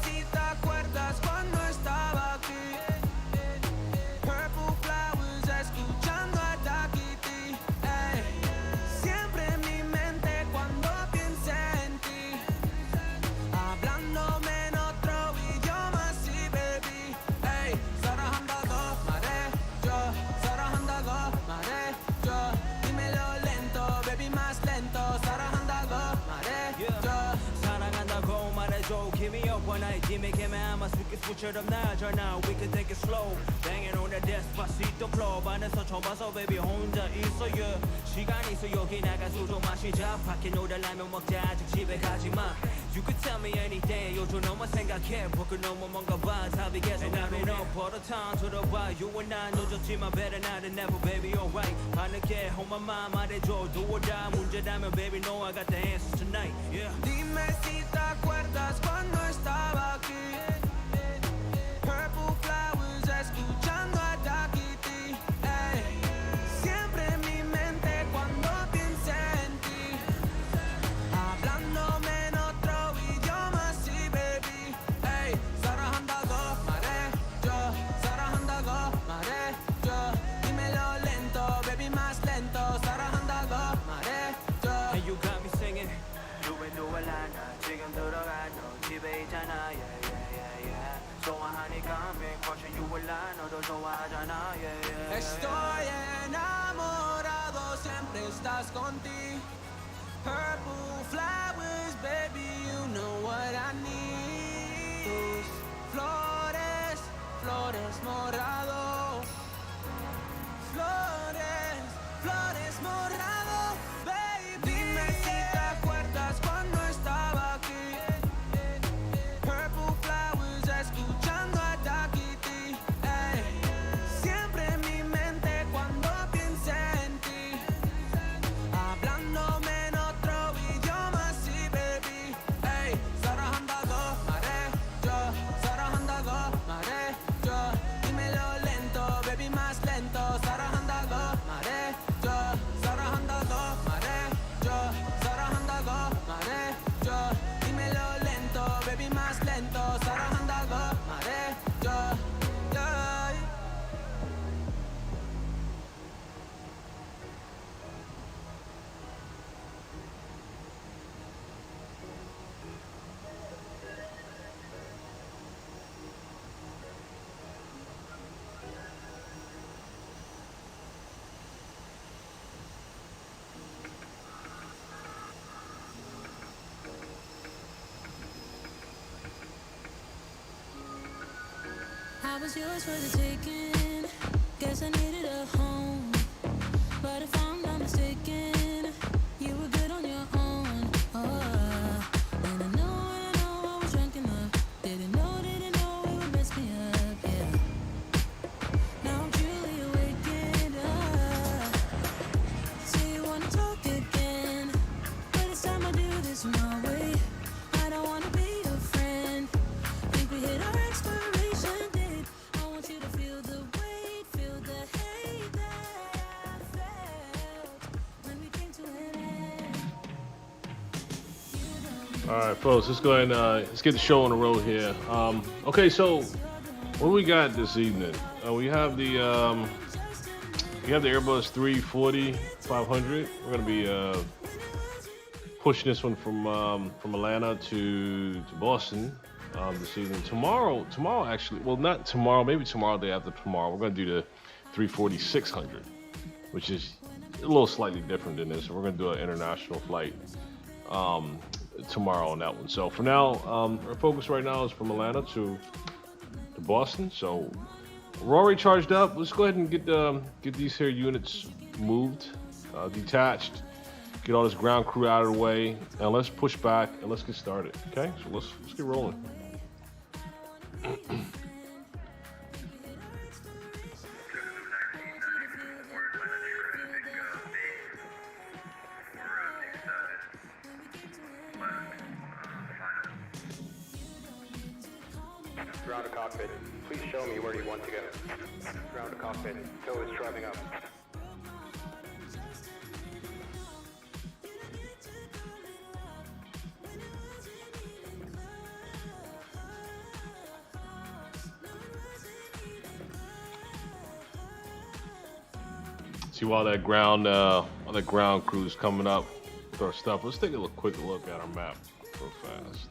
si te acuerdas cuando estaba aquí. Purple flowers, escuchando a Takiti. Ey, siempre en mi mente cuando piense en ti. Hablándome en otro idioma, sí, baby. Ey, sarahanda maré yo, sarahanda maré yo. Dímelo lento, baby, más lento. Sarahanda maré yo. 사랑한다고 말해줘. Give me up when I give me 아마 스위트처럼 나잖아. We can take it slow. Banging on that despacito club 안에서 처음 봐서 baby 혼자 있어 yeah. 시간 있어 여기 나가 술좀 마시자. 밖에 놀아라면 먹자 아직 집에 가지마. You could tell me anything 요즘 너만 생각해 porque 너무 뭔가 봐 답이 계속 나를 너 버릇한 들어봐 You and I 늦었지만 better not than never baby alright 밤늦게 on my mind 말해줘 do or die 문제라면 baby no I got the answers tonight yeah. Dime si te acuerdas cuando estaba aquí. Purple flowers, escuchando a Takiti. Ey, siempre en mi mente cuando piense en ti. Hablándome en otro idioma, sí, baby. Ey, sarahanda maré yo, sarahanda maré yo. Dímelo lento, baby, más lento. Sarahanda maré yo. And you got me singing 누구할라나 지금 들어가 너 집에 있잖아 yeah yeah yeah yeah 좋아하니까 big crush you 올라 너도 좋아하잖아 yeah yeah, yeah. Estoy enamorado, siempre estás contigo. Purple flowers, baby, you know what I need. Tus flores, flores morado. Flores, flores morado, baby. Dime si te acuerdas cuando estaba aquí. Purple flowers, escuchando a Takiti. Ey, siempre en mi mente cuando piense en ti. Hablándome en otro idioma, sí, baby. Ey, sarahanda maré yo, sarahanda maré yo. Dímelo lento, baby, más lento. Sarahanda maré yo, sarahanda maré yo, sarahanda maré yo. Dímelo lento, baby, más lento. Sarahanda maré yo, yeah. I was yours for the taking. Guess I needed a home. But if I'm not mistaken, you were good on your own. Oh, and I know I was drunk enough. Didn't know it would mess me up, yeah. Now I'm truly awakened up. Say you wanna talk again, but it's time I do this my way. I don't wanna be your friend. Think we hit our expiration date. I want you to feel the weight, feel the hate that I felt when we came to an end. All right, folks, let's go ahead and let's get the show on the road here. Okay, so what do we got this evening? We have the Airbus A340-500. We're gonna be pushing this one from Atlanta to Boston this evening. Tomorrow actually, well, not tomorrow, maybe tomorrow, day after tomorrow, we're gonna do the 340-600, which is a little slightly different than this. We're gonna do an international flight tomorrow on that one. So for now, our focus right now is from Atlanta to Boston. So we're already charged up. Let's go ahead and get these here units moved, detached, get all this ground crew out of the way, and let's push back and let's get started. Okay, so let's get rolling. Ground to cockpit. Please show me where you want to go. Ground to cockpit. Tow is driving up. See, while that ground crew's coming up with our stuff, let's take a quick look at our map real fast.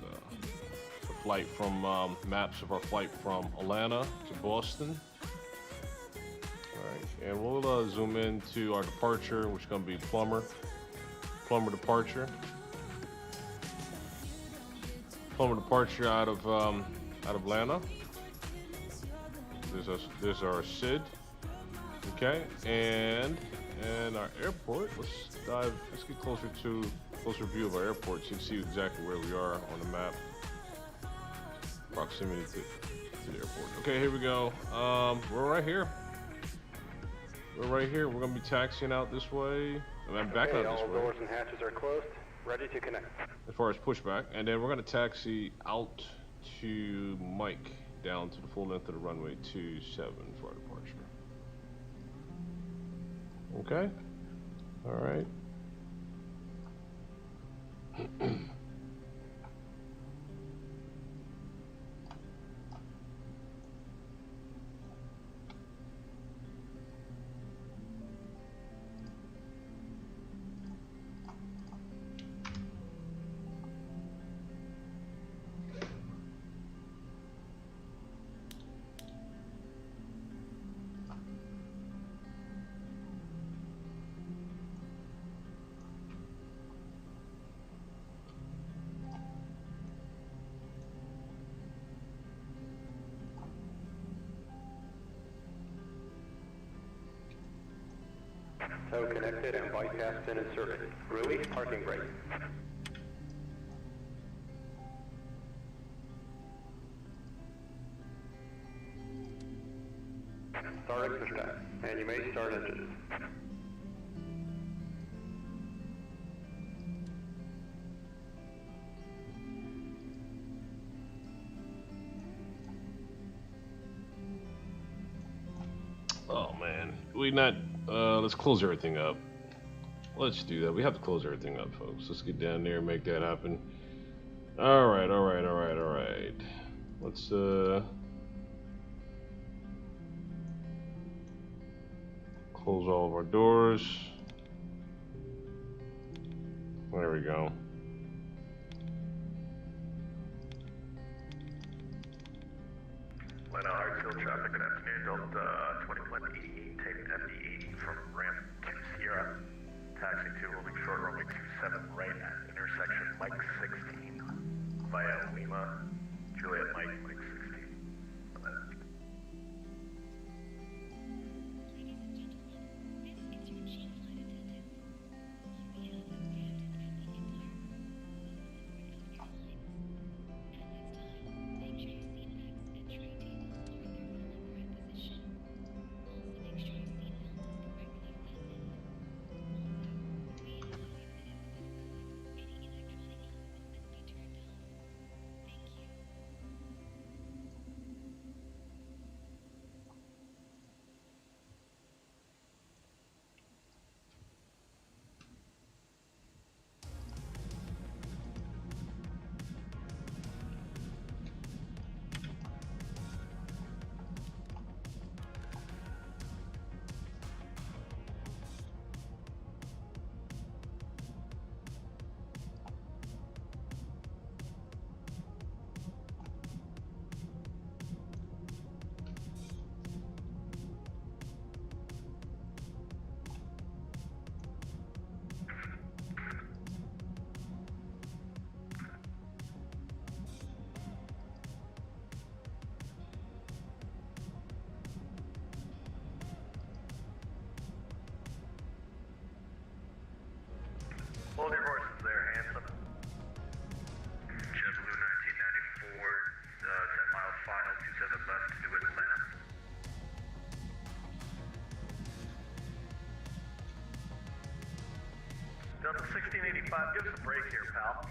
The flight from maps of our flight from Atlanta to Boston. All right, and we'll zoom into our departure, which is going to be Plummer departure. Plummer departure out of Atlanta. There's our SID. Okay, and our airport. Let's get closer view of our airport so you can see exactly where we are on the map. Proximity to the airport. Okay, here we go. We're right here. We're gonna be taxiing out this way. I'm backing out this all way. doors and hatches are closed. Ready to connect. As far as pushback, and then we're gonna taxi out to Mike down to the full length of the runway 27 for our departure. Okay. All right. Tow connected and bypass pin inserted. Release parking brake. Start exercise, and you may start engines. Oh man, let's close everything up. Let's do that. We have to close everything up, folks. Let's get down there and make that happen. All right. Let's close all of our doors. There we go. Untitled Chapter, good afternoon. Delta 2188, taking FD80 from ramp 2 Sierra. Taxi 2, holding short runway 27 right at intersection Mike 16 via Lima, Juliet Mike 16. Hold your horses there, handsome. JetBlue 1994, 10 miles final, 27 left to Atlanta. Delta 1685, give us a break here, pal.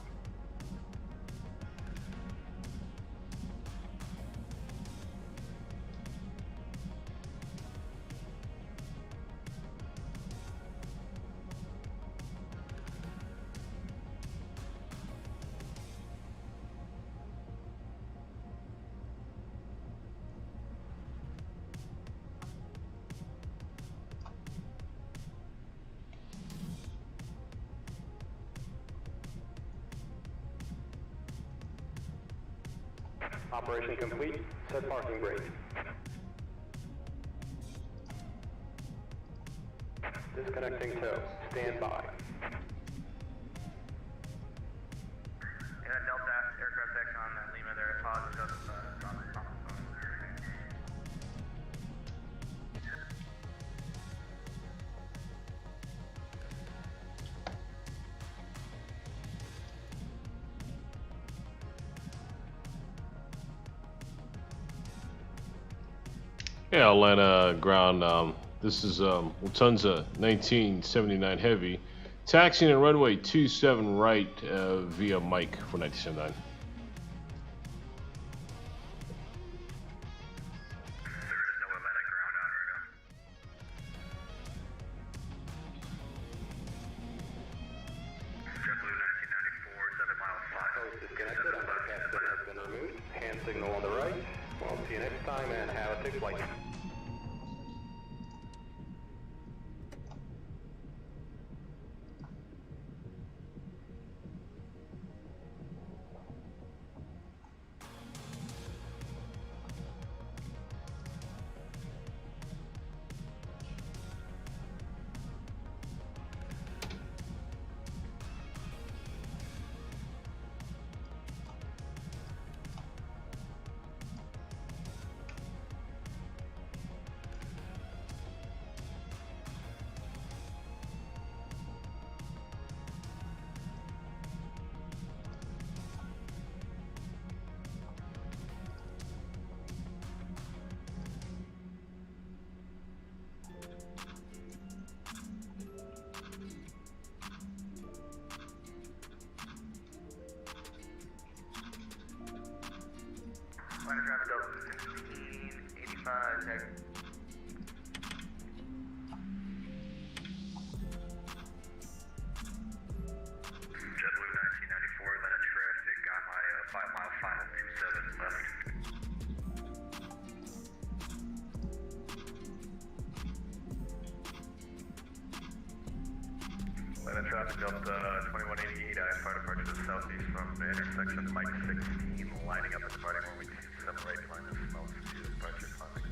Operation complete. Set parking brake. Disconnecting tow. Stand by. Yeah, Delta aircraft X on Lima there. Positive. Yeah, Atlanta ground. This is Lufthansa 1979 Heavy, taxiing at runway 27 right via Mike for 1979. There is no Atlanta ground on right now. JetBlue 1994, 7 mile 5. Post disconnected. Captain has been removed. Hand signal on the right. Well, see you next time and have a safe flight. Atlanta traffic Delta 1685, tag. JetBlue 1994, Atlanta traffic, got my 5 mile final 27 left. Atlanta traffic Delta 2188, I have fire departure to the southeast from the intersection of Mike 16, lining up and departing runway 27 right, line of smoke to departure climbing.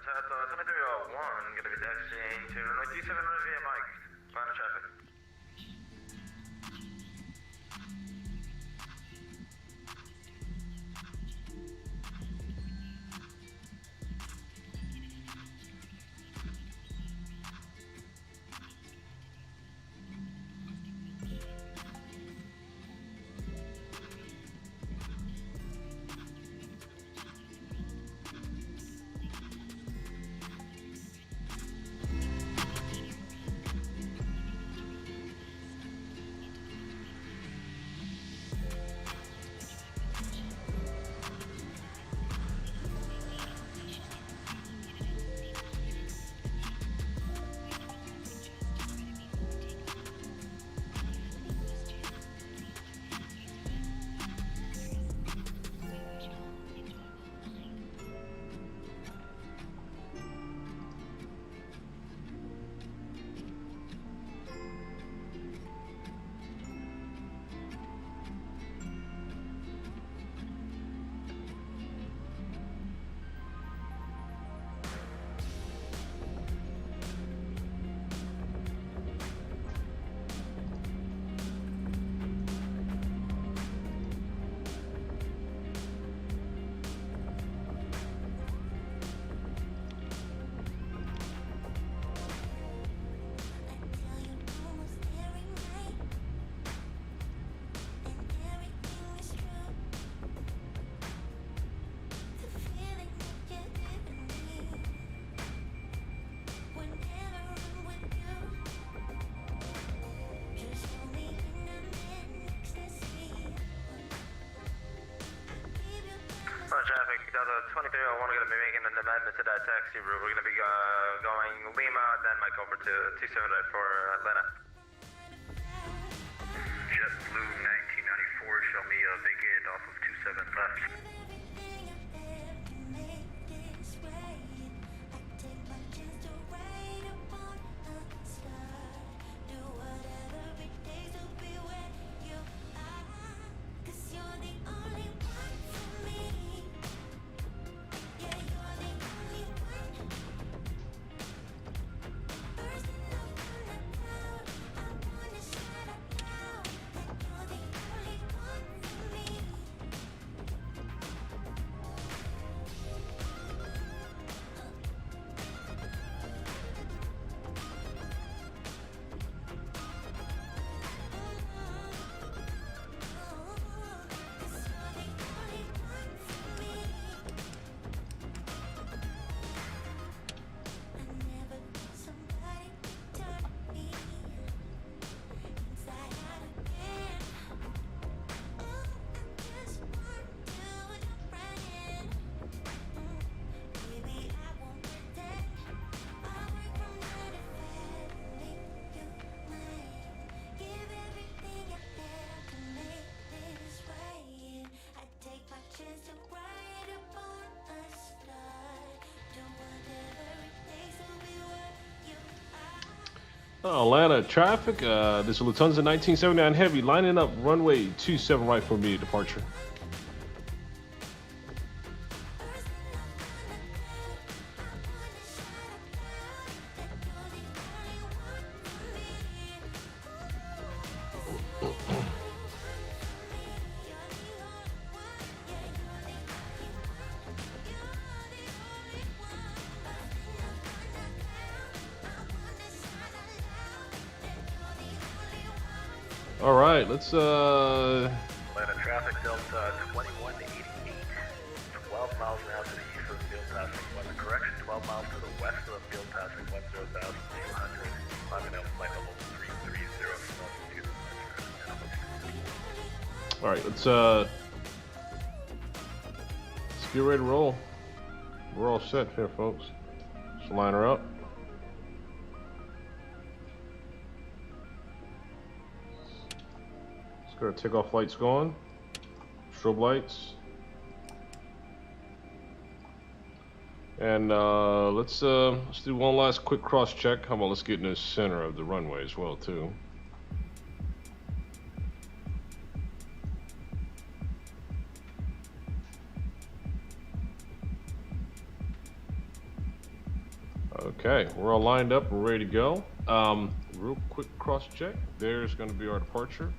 Delta 2301, going to be taxiing to runway 27 right via Mike. Final traffic. Traffic, Delta 2301, we're going to be making an amendment to that taxi route. We're going to be going Lima, then Mike over to 27 for Atlanta. JetBlue 1994, show me vacated off of 27 left. Atlanta traffic. This is Lufthansa 1979 Heavy lining up runway 27 right for immediate departure. All right, let's Atlanta traffic, Delta 2188, 12 miles an hour to the east of the field passing weather correction, 12 miles to the west of the field passing 10,200, climbing up flight level 330 from altitude. all right. Let's get ready to roll. We're all set here, folks. Let's line her up. Got our takeoff lights going, strobe lights, and let's do one last quick cross check. How about let's get in the center of the runway as well too. Okay, we're all lined up. We're ready to go. Real quick cross check. There's going to be our departure.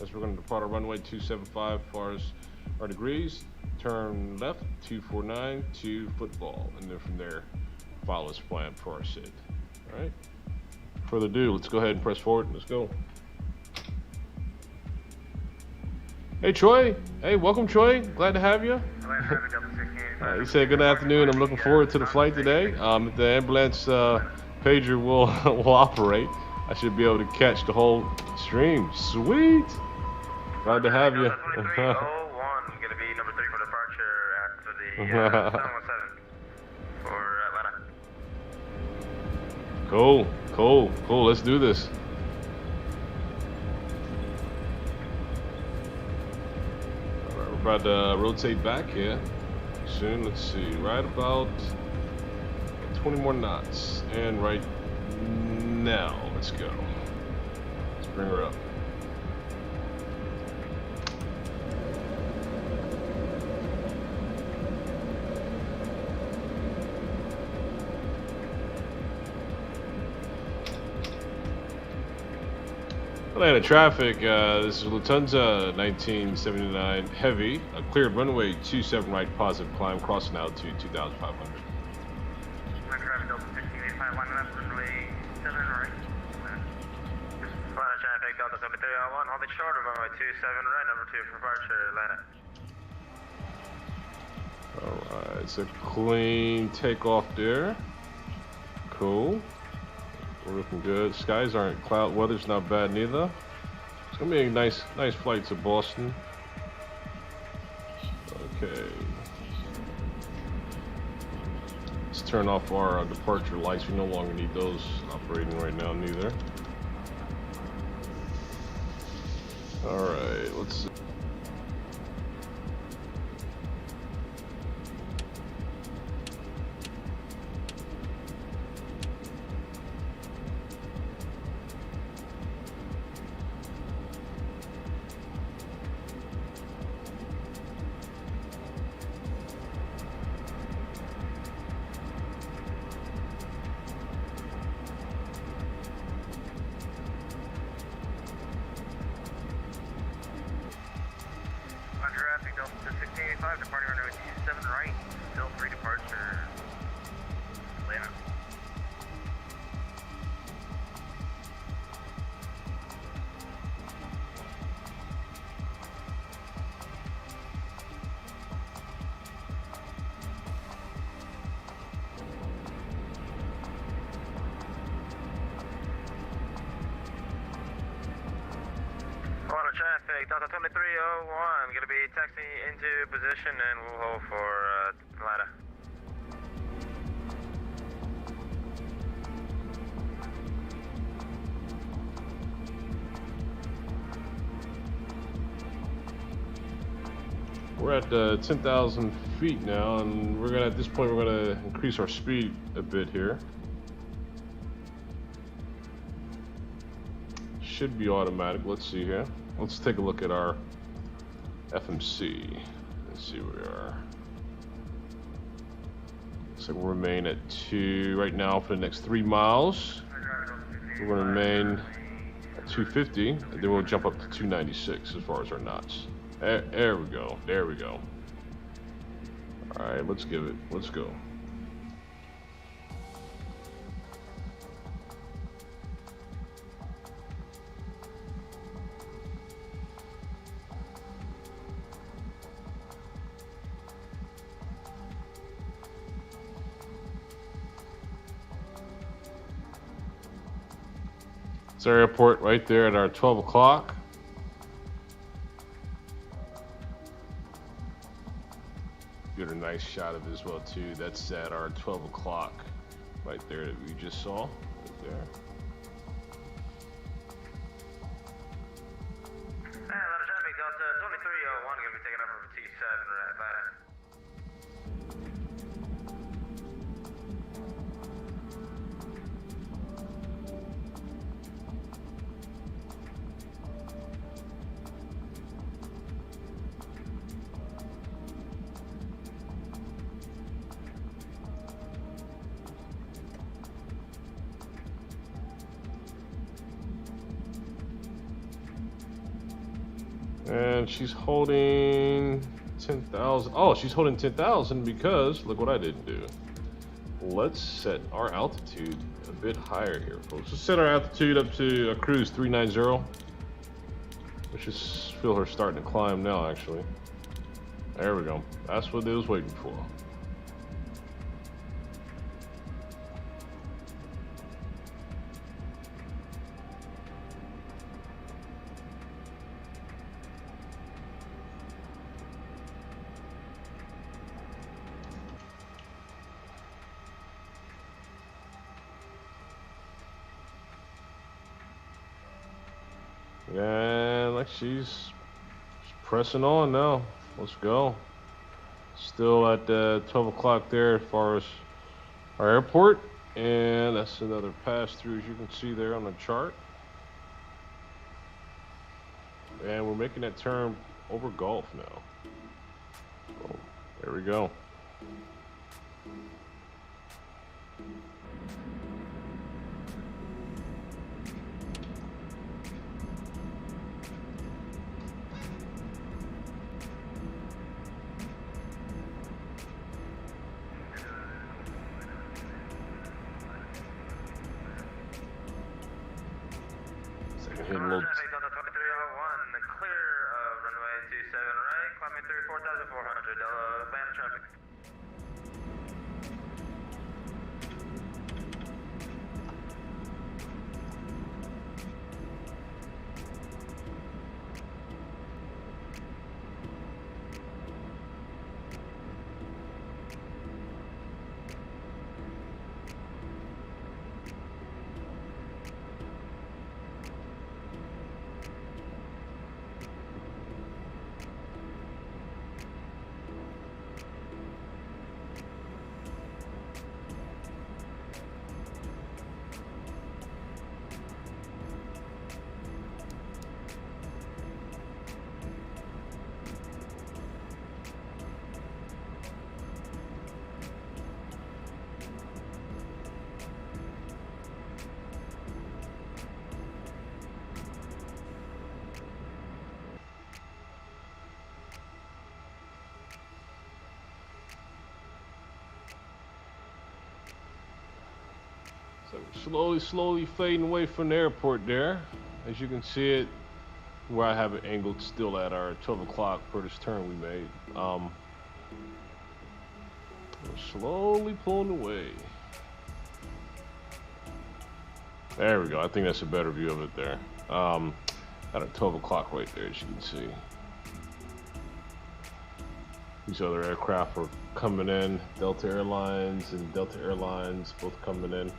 As we're going to depart our runway 275 far as our degrees, turn left 249 to football, and then from there follow this plan for our SID. All right, further ado, let's go ahead and press forward. Let's go. Hey Troy, hey, welcome Troy, glad to have you. He said good afternoon, I'm looking forward to the flight today. If the ambulance pager will operate, I should be able to catch the whole stream. Sweet. Glad to have you. 2301, gonna be number 3 for departure after the 717 for Atlanta. Cool. Let's do this. All right, we're about to rotate back here soon. Let's see, right about 20 more knots, and right now, let's go. Let's bring her up. Atlanta traffic, this is Lufthansa 1979 Heavy, a cleared runway 27 right positive climb, crossing altitude 2,500. Traffic Delta 1585, lining up runway 7 right. Atlanta traffic Delta 7301, holding short of runway 27 right, number 2 for departure, Atlanta. Alright, it's a clean takeoff there. Cool. We're looking good. Skies aren't cloud. Weather's not bad neither. It's gonna be a nice flight to Boston. Okay. Let's turn off our departure lights. We no longer need those operating right now neither. All right, let's see. Traffic Delta 1685, departing runway 27 right, still 3 departure. Atlanta. Auto traffic, Delta 2301, gonna be taxiing into position and we'll hold for Atlanta. We're at 10,000 feet now, and we're gonna, at this point, we're gonna increase our speed a bit here. Should be automatic. Let's see here. Let's take a look at our FMC. Let's see where we are. Looks like we'll remain at 2 right now for the next 3 miles. We're gonna remain at 250, and then we'll jump up to 296 as far as our knots. There we go. There we go. All right, let's give it. Let's go. It's our airport right there at our 12 o'clock. Get a nice shot of it as well too. That's at our 12 o'clock right there that we just saw right there. A lot of traffic, Delta 2301, gonna be taking over for T7 right Atlanta. And she's holding 10,000. Oh, she's holding 10,000 because look what I didn't do. Let's set our altitude a bit higher here, folks. Let's set our altitude up to a cruise 390. Let's just feel her starting to climb now, actually. There we go. That's what it was waiting for. And like she's pressing on now. Let's go. Still at 12 o'clock there as far as our airport. And that's another pass through, as you can see there on the chart. And we're making that turn over Gulf now. So, there we go. Hitting a little. Traffic, Delta 2301, clear runway 27 right, climbing through 4,400, Atlanta traffic. Slowly fading away from the airport there. As you can see it, where I have it angled still at our 12 o'clock for this turn we made. We're slowly pulling away. There we go. I think that's a better view of it there. At a 12 o'clock right there, as you can see. These other aircraft are coming in. Delta Airlines and Delta Airlines both coming in.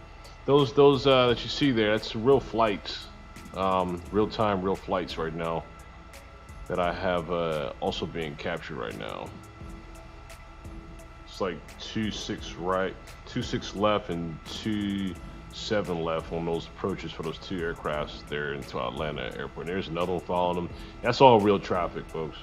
Those that you see there, that's real flights, real-time, real flights right now that I have also being captured right now. It's like 26 right, 26 left, and 27 left on those approaches for those two aircrafts there into Atlanta Airport. There's another one following them. That's all real traffic, folks.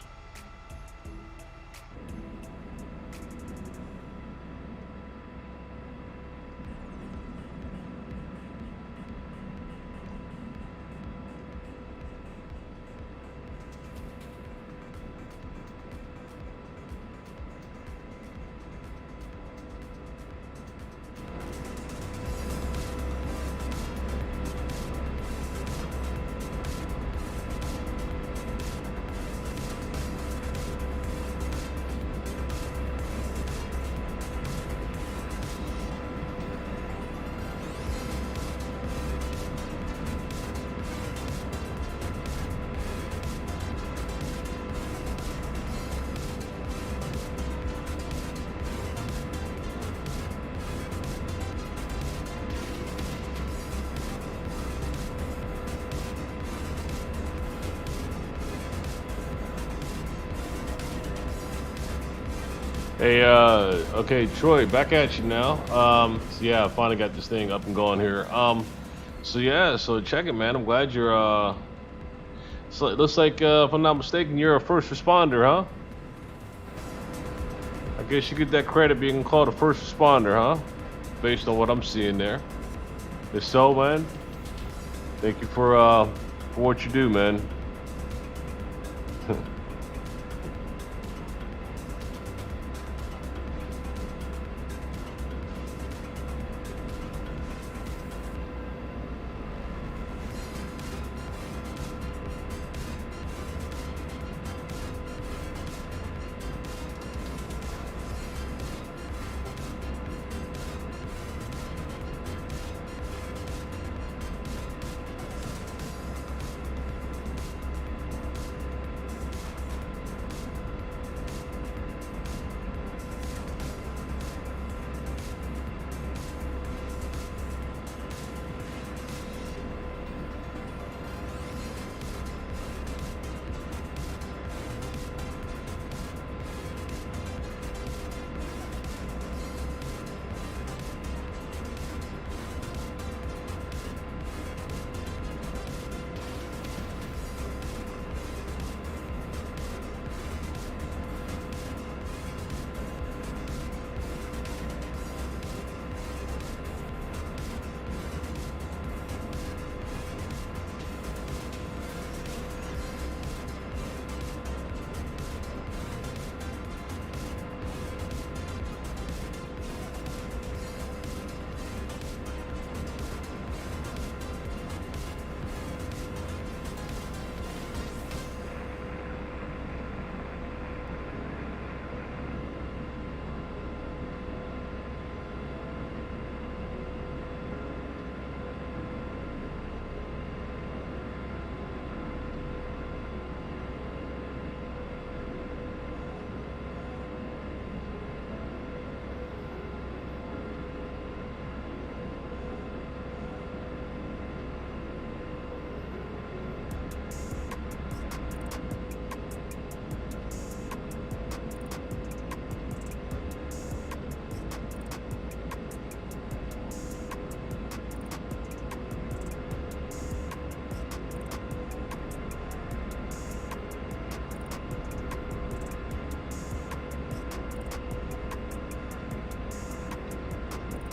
Hey, okay, Troy, back at you now. So yeah, I finally got this thing up and going here. So yeah, so check it, man. I'm glad you're, so it looks like, if I'm not mistaken, you're a first responder, huh? I guess you get that credit being called a first responder, huh? Based on what I'm seeing there. If so, man, thank you for what you do, man.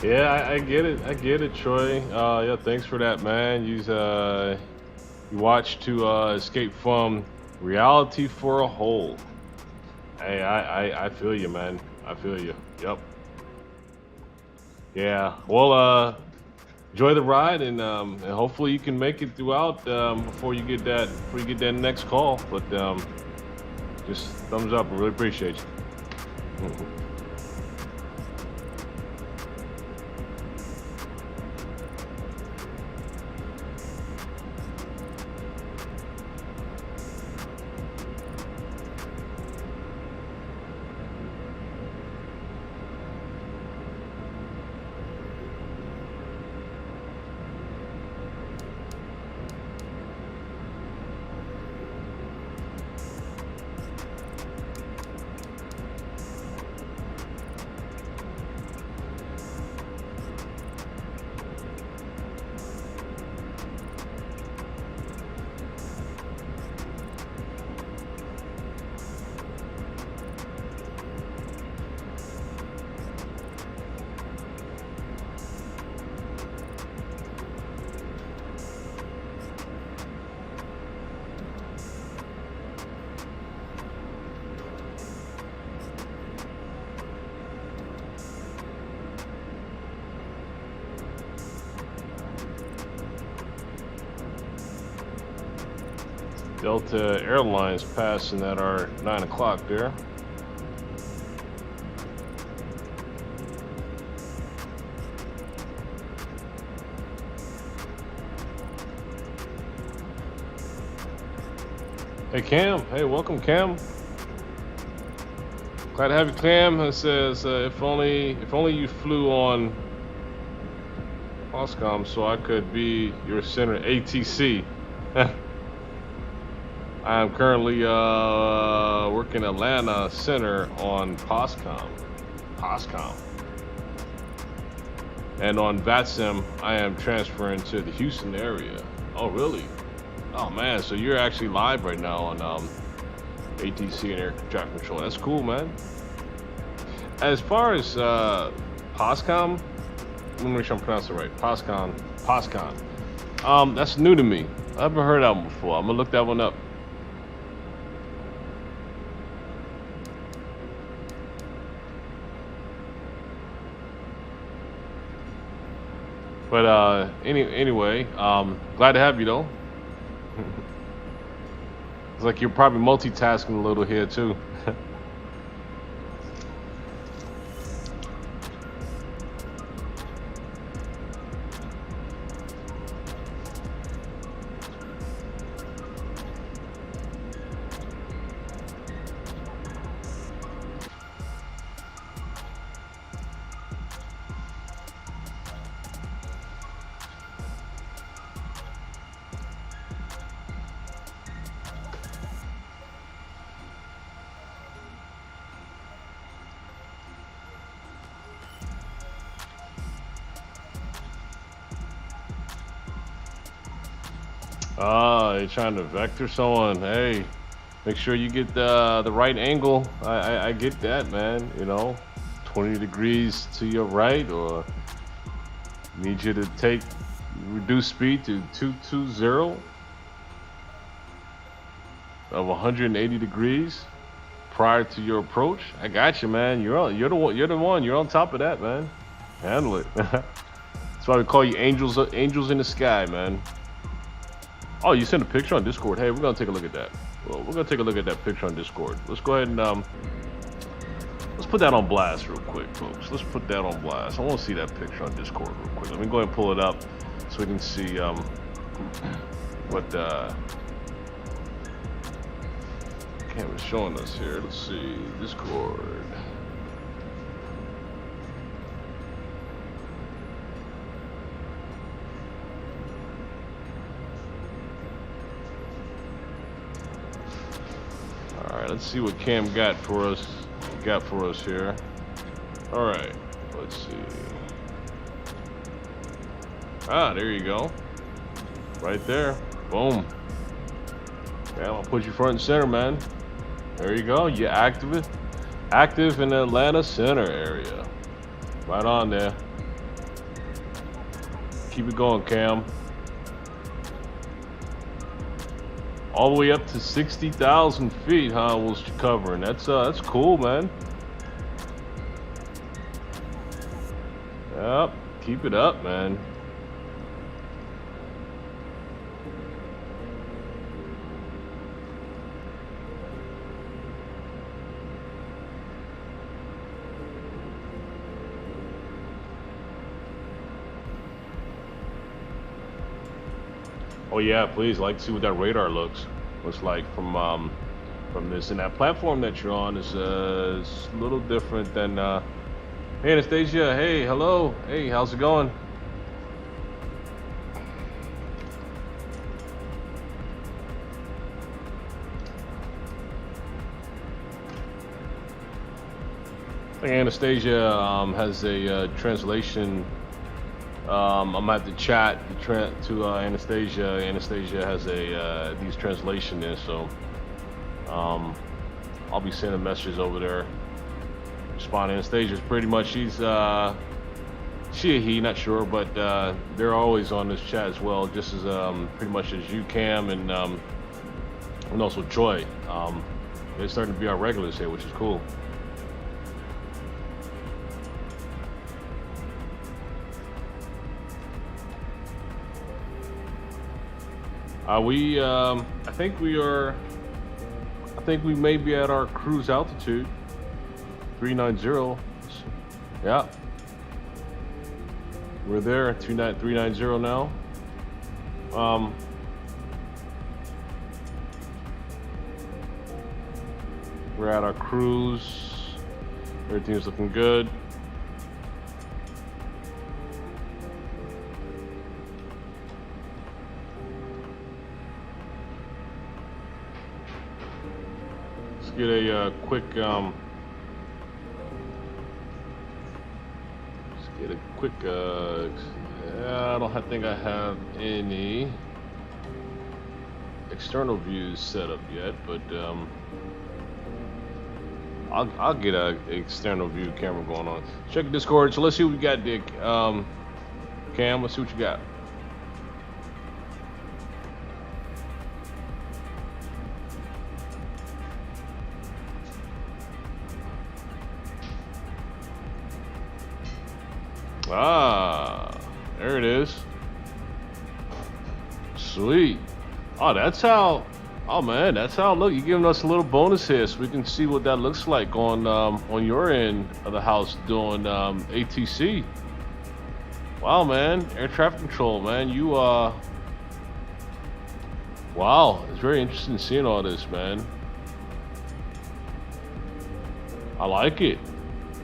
Yeah, I get it, Troy. Yeah, thanks for that, man. You watch to escape from reality for a whole. Hey, I feel you, man. I feel you. Yep. Yeah. Well, enjoy the ride, and hopefully you can make it throughout before you get that next call. But just thumbs up. I really appreciate you. Delta Airlines passing at our 9 o'clock there. Hey Cam, hey, welcome Cam. Glad to have you, Cam. It says if only you flew on POSCOM so I could be your center ATC. I am currently working Atlanta Center on POSCOM. And on VATSIM, I am transferring to the Houston area. Oh, really? Oh, man. So you're actually live right now on ATC and air traffic control. That's cool, man. As far as POSCOM, let me make sure I'm pronouncing it right. POSCOM. That's new to me. I haven't heard that one before. I'm going to look that one up. But anyway, glad to have you though. It's like you're probably multitasking a little here too. You're trying to vector someone. Hey, make sure you get the right angle. I get that, man. You know, 20 degrees to your right, or need you to reduce speed to 220 of 180 degrees prior to your approach. I got you, man. You're the one. You're on top of that, man. Handle it. That's why we call you angels in the sky, man. Oh, you sent a picture on Discord. Hey, we're gonna take a look at that. Well, we're gonna take a look at that picture on Discord. Let's go ahead and let's put that on blast real quick, folks. Let's put that on blast. I want to see that picture on Discord real quick. Let me go ahead and pull it up so we can see what Cam is showing us here. Let's see, Discord. Let's see what Cam got for us here. All right, let's see. There you go. Right there. Boom. Yeah, I'll put you front and center, man. There you go. You're active in the Atlanta Center area. Right on there. Keep it going, Cam. All the way up to 60,000 feet, huh? Was you covering? That's cool, man. Yep, keep it up, man. Oh yeah, please. I'd like to see what that radar looks like from this. And that platform that you're on is a little different than. Hey Anastasia. Hey, hello. Hey, how's it going? I think Anastasia has a translation. I'm gonna have to chat to Anastasia. Anastasia has these translation there, so I'll be sending messages over there. Responding. Anastasia's pretty much she's she or he, not sure, but they're always on this chat as well, just as pretty much as you, Cam, and also Joy. They're starting to be our regulars here, which is cool. I think we may be at our cruise altitude, 390. Yeah, we're there, 390 now. We're at our cruise. Everything's looking good. Get a quick I don't think I have any external views set up yet, but I'll get a external view camera going on. Check Discord. So let's see what we got, Dick. Cam, let's see what you got. Ah, there it is. Sweet. Oh, that's how. Oh man, that's how. Look, you're giving us a little bonus here, so we can see what that looks like on your end of the house doing ATC. Wow, man, air traffic control, man. You wow, it's very interesting seeing all this, man. I like it.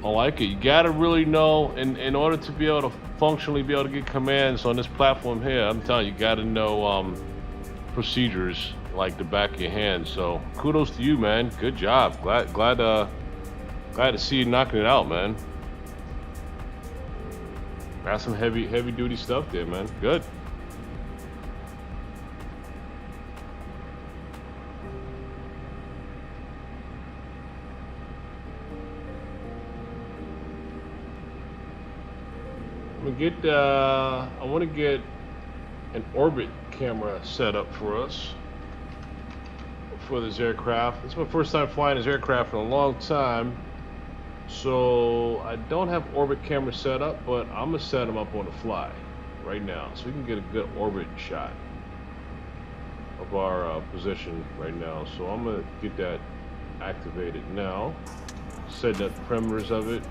I like it. You gotta really know, in order to be able to functionally be able to get commands on this platform here, I'm telling you, you gotta know procedures like the back of your hand. So kudos to you, man. Good job. Glad to see you knocking it out, man. Got some heavy duty stuff there, man. Good. I want to get an orbit camera set up for us for this aircraft. It's my first time flying this aircraft in a long time, so I don't have orbit camera set up, but I'm gonna set them up on the fly right now so we can get a good orbit shot of our position right now. So I'm gonna get that activated now, setting up the parameters of it.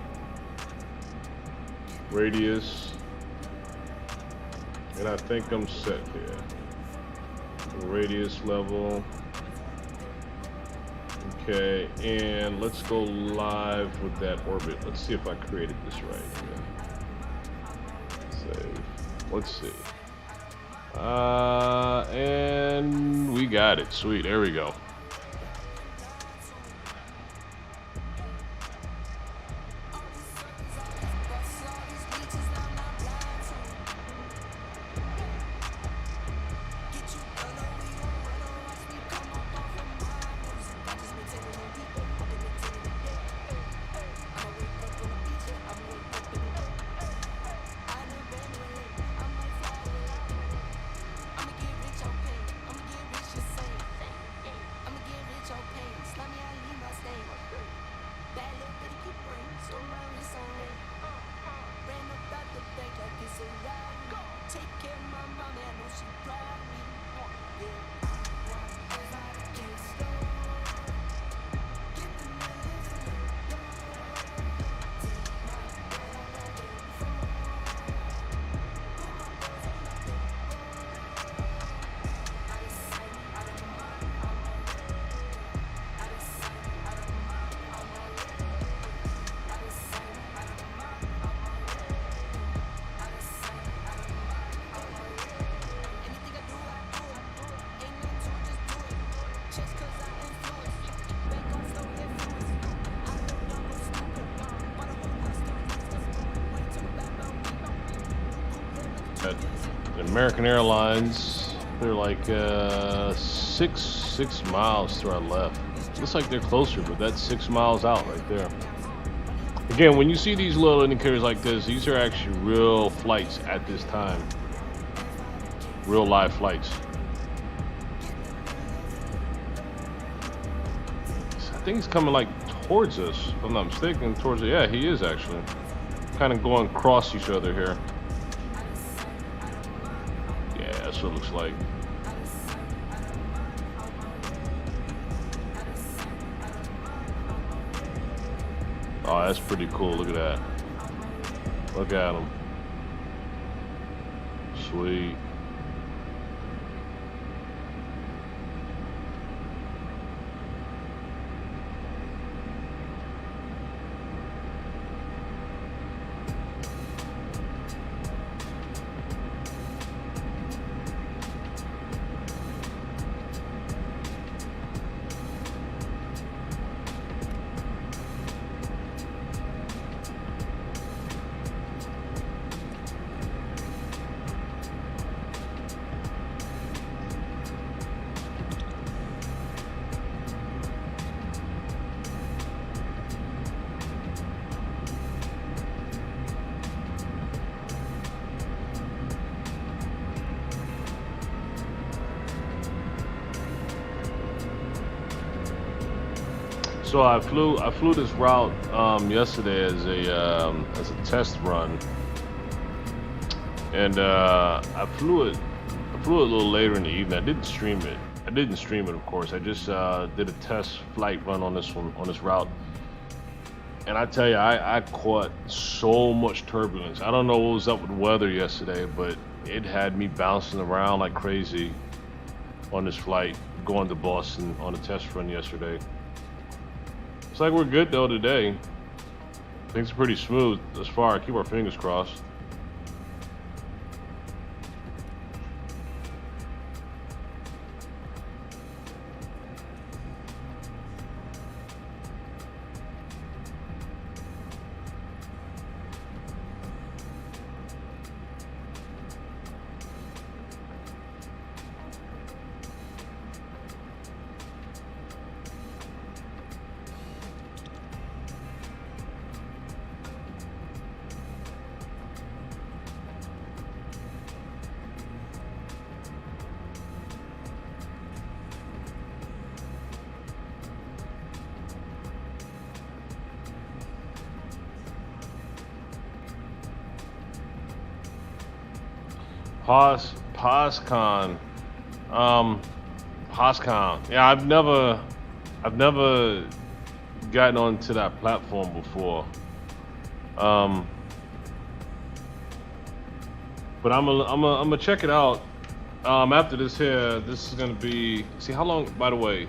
Radius, and I think I'm set here. Radius level. Okay, and let's go live with that orbit. Let's see if I created this right here. Save. Let's see. And we got it. Sweet. There we go. American Airlines, they're like 6 miles to our left. Looks like they're closer, but that's 6 miles out right there. Again, when you see these little indicators like this, these are actually real flights at this time. Real live flights. I think he's coming like towards us, if I'm not mistaken, towards it. Yeah, he is actually. Kind of going across each other here. Yeah, that's what it looks like. Oh, that's pretty cool. Look at that. Look at him. Sweet. So I flew this route yesterday as a test run, and I flew it a little later in the evening. I didn't stream it, of course. I just did a test flight run on this route, and I tell you, I caught so much turbulence. I don't know what was up with the weather yesterday, but it had me bouncing around like crazy on this flight going to Boston on a test run yesterday. Looks like we're good though today. Things are pretty smooth thus far. Keep our fingers crossed. POSCON. POSCON. Yeah, I've never gotten onto that platform before. But I'm gonna check it out. After this here, this is gonna be. See how long? By the way,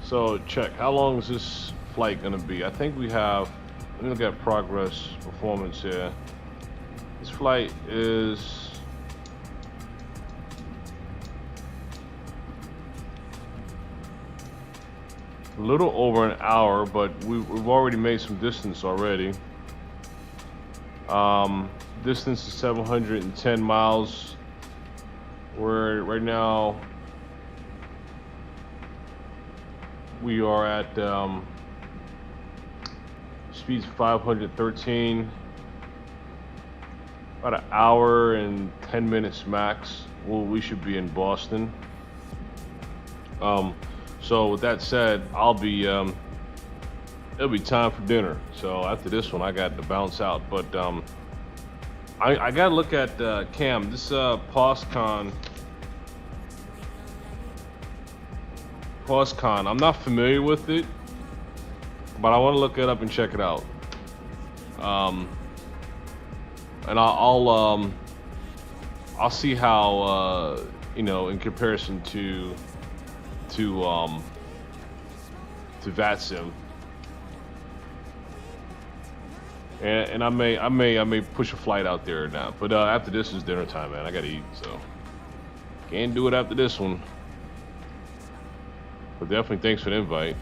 so check how long is this flight gonna be? I think we have. Let me look at progress performance here. This flight is. A little over an hour, but we've already made some distance already. Distance is 710 miles. We're right now. We are at speed's 513. About an hour and 10 minutes max. We should be in Boston. So with that said, I'll be it'll be time for dinner. So after this one, I got to bounce out. But I gotta look at Cam. This POSCON. I'm not familiar with it, but I want to look it up and check it out. And I'll see how in comparison to VATSIM, and I may push a flight out there or not. But after this is dinner time, man. I gotta eat, so can't do it after this one. But definitely thanks for the invite.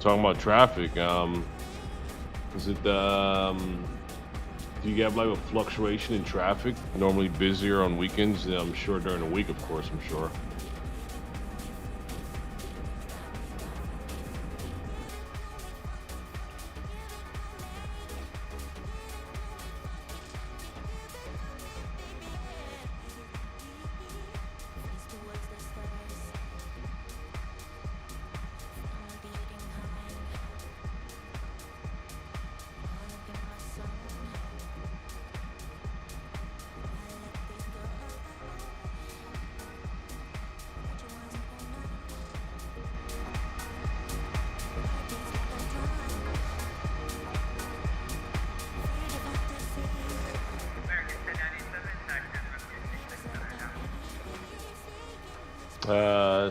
Talking about traffic. Is it do you have like a fluctuation in traffic? Normally busier on weekends. I'm sure during the week, of course. I'm sure.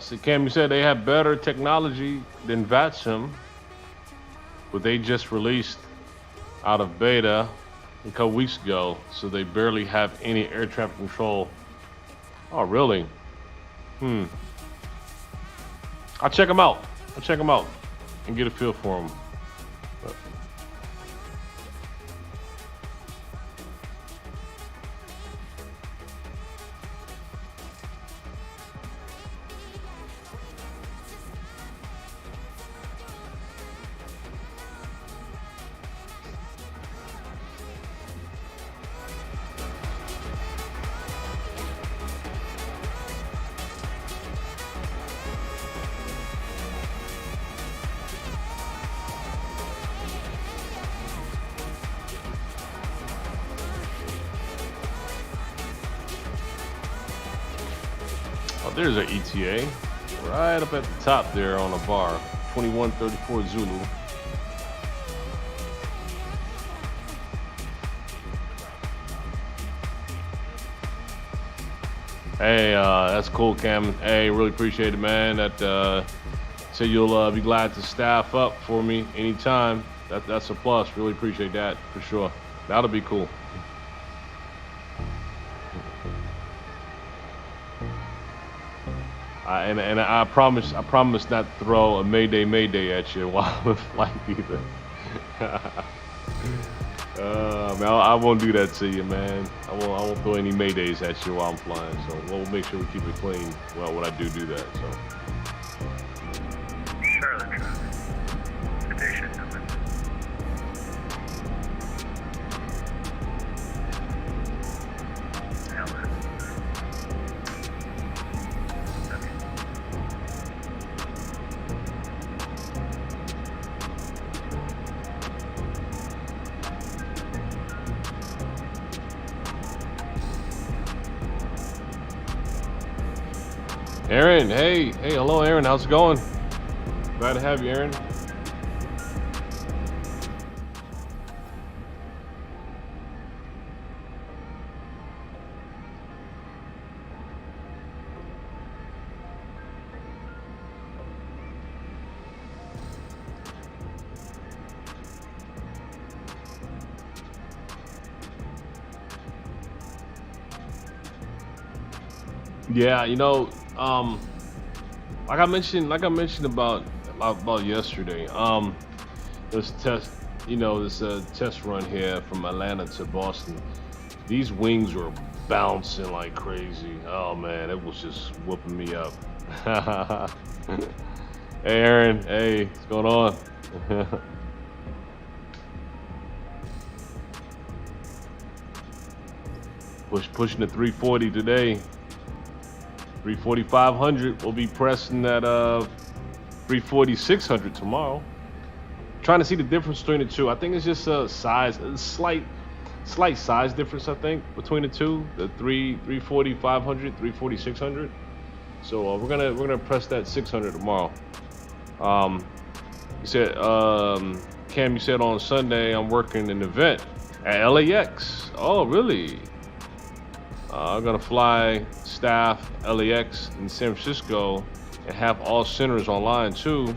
So Cam, you said they have better technology than VATSIM, but they just released out of beta a couple weeks ago, so they barely have any air traffic control. Oh, really? I'll check them out. I'll check them out and get a feel for them. Oh, there's an ETA right up at the top there on the bar. 2134 Zulu. Hey, that's cool, Cam. Hey, really appreciate it, man. That so you'll be glad to staff up for me anytime. That's a plus. Really appreciate that for sure. That'll be cool. And I promise not to throw a Mayday at you while I'm flying either. Man, I won't do that to you, man. I won't throw any Maydays at you while I'm flying. So we'll make sure we keep it clean. Well, when I do that, so. Charlotte traffic. Station number. Aaron, hey, hello, Aaron. How's it going? Glad to have you, Aaron. Yeah, you know, like I mentioned about yesterday, this test, this test run here from Atlanta to Boston. These wings were bouncing like crazy. Oh man, it was just whooping me up. Hey Aaron, hey, what's going on? Pushing the 340 today. 340-500. We'll be pressing that 340-600 tomorrow. Trying to see the difference between the two. I think it's just a size, a slight size difference. I think between the two, the 340-500, 340-600. So we're gonna press that 600 tomorrow. You said, Cam, you said on Sunday I'm working an event at LAX. Oh, really? I'm gonna fly staff LAX in San Francisco and have all centers online too.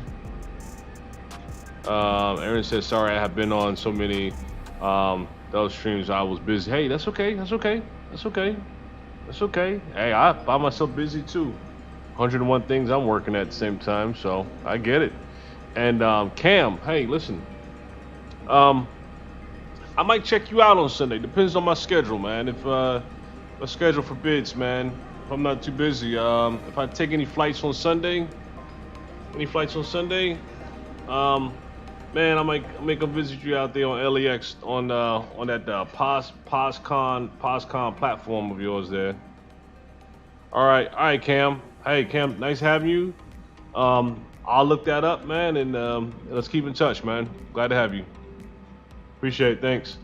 Aaron says, sorry, I have been on so many those streams. I was busy. Hey, that's okay. Hey, I find myself busy too. 101 things I'm working at the same time, so I get it. And Cam, hey, listen, um, I might check you out on Sunday. Depends on my schedule, man. If my schedule forbids, man. If I'm not too busy, if I take any flights on Sunday, um, man, I might make a visit you out there on LAX on that POSCON platform of yours there. All right, Cam. Hey, Cam, nice having you. I'll look that up, man, and let's keep in touch, man. Glad to have you. Appreciate it. Thanks.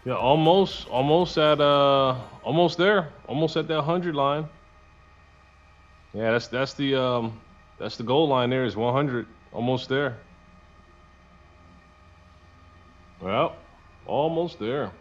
Yeah, almost at almost there, almost at that 100 line. Yeah, that's the goal line there is 100, almost there. Well, almost there.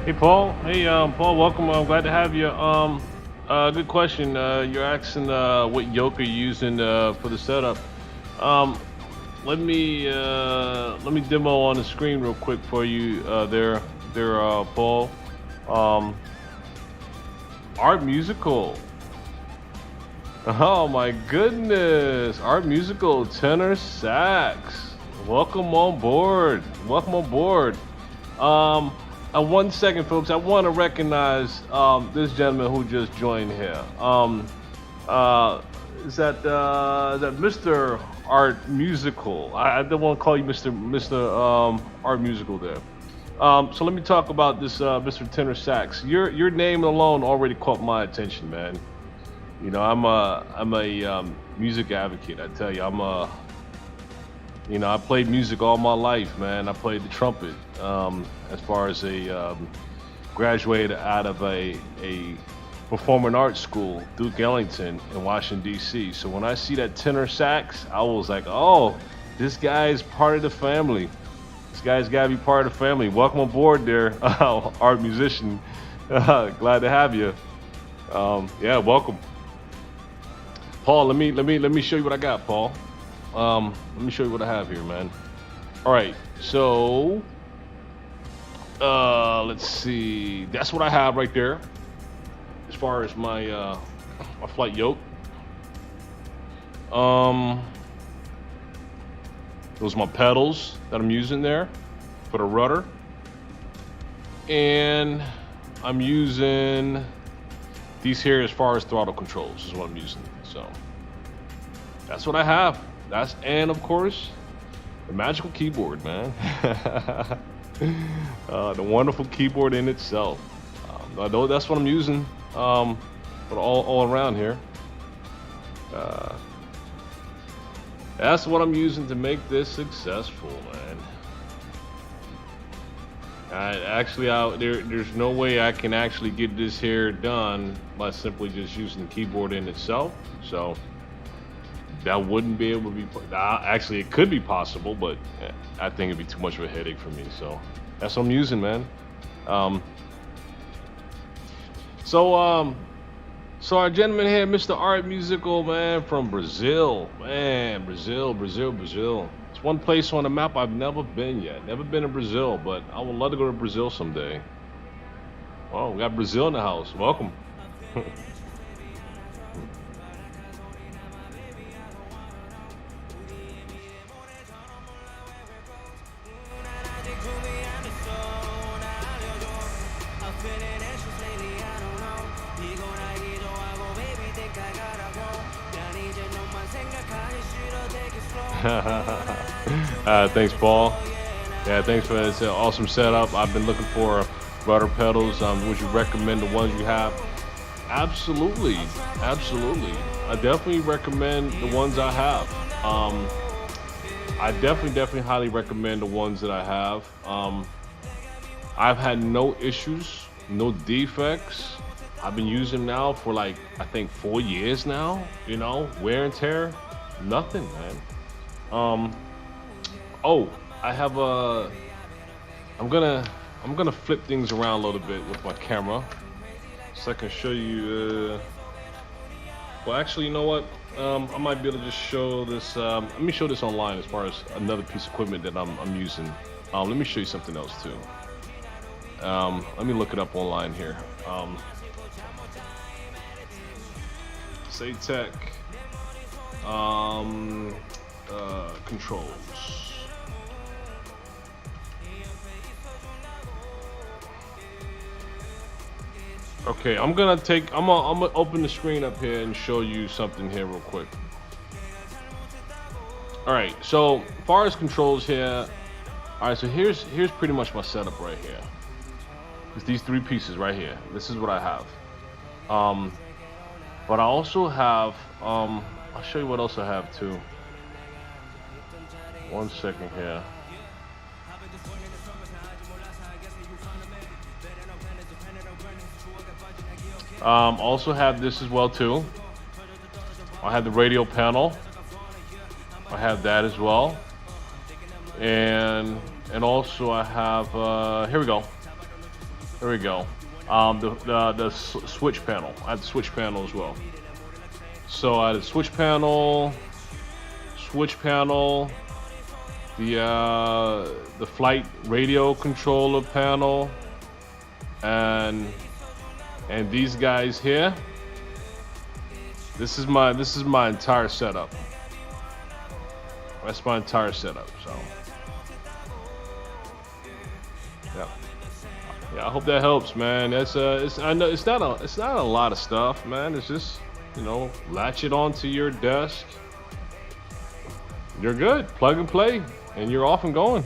Hey Paul. Hey Paul, welcome. I'm glad to have you. Good question. You're asking what yoke are you using for the setup. Um, let me demo on the screen real quick for you there Paul. Um, Art Musical. Oh my goodness. Art Musical tenor sax. Welcome on board. Welcome on board. 1 second, folks. I want to recognize this gentleman who just joined here. Is that Mr. Art Musical? I don't want to call you Mr. Art Musical there. So let me talk about this Mr. Tenor Sax. Your name alone already caught my attention, man. You know, I'm a music advocate. I tell you, I played music all my life, man. I played the trumpet. As far as graduated out of a performing arts school, Duke Ellington in Washington D.C. So when I see that tenor sax, I was like, oh, this guy is part of the family. This guy's got to be part of the family. Welcome aboard, there, art musician. Glad to have you. Yeah, welcome, Paul. Let me show you what I got, Paul. Let me show you what I have here, man. All right, so let's see. That's what I have right there, as far as my my flight yoke. Those are my pedals that I'm using there for the rudder, and I'm using these here as far as throttle controls is what I'm using. So that's what I have. And of course, the magical keyboard, man. The wonderful keyboard in itself. That's what I'm using but all around here. That's what I'm using to make this successful, man. There's no way I can actually get this here done by simply just using the keyboard in itself. So that wouldn't be able to be. Actually, it could be possible, but I think it'd be too much of a headache for me. So that's what I'm using, man. So our gentleman here, Mr. Art Musical, man, from Brazil. Man, Brazil. It's one place on the map I've never been yet. Never been to Brazil, but I would love to go to Brazil someday. Well, we got Brazil in the house. Welcome. Thanks, Paul. Yeah, thanks for this awesome setup. I've been looking for rudder pedals. Would you recommend the ones you have? Absolutely. I definitely recommend the ones I have. I definitely highly recommend the ones that I have. I've had no issues, no defects. I've been using them now for like, I think 4 years now. You know, wear and tear, nothing, man. Oh, I have I'm gonna flip things around a little bit with my camera so I can show you. Well, actually, you know what? I might be able to just show this. Let me show this online as far as another piece of equipment that I'm using. Let me show you something else too. Let me look it up online here. Say-Tech controls. Okay, I'm gonna open the screen up here and show you something here real quick. All right, so as far as controls here, all right, so here's pretty much my setup right here. It's these three pieces right here. This is what I have. But I also have, I'll show you what else I have too. 1 second here. Also have this as well too. I have the radio panel. I have that as well. And also I have, here we go. There we go. The switch panel. I had the switch panel as well. So I had the switch panel, the flight radio controller panel, and these guys here. This is my entire setup. That's my entire setup. So yeah, I hope that helps, man. I know it's not a lot of stuff, man. It's just, you know, latch it onto your desk. You're good. Plug and play, and you're off and going.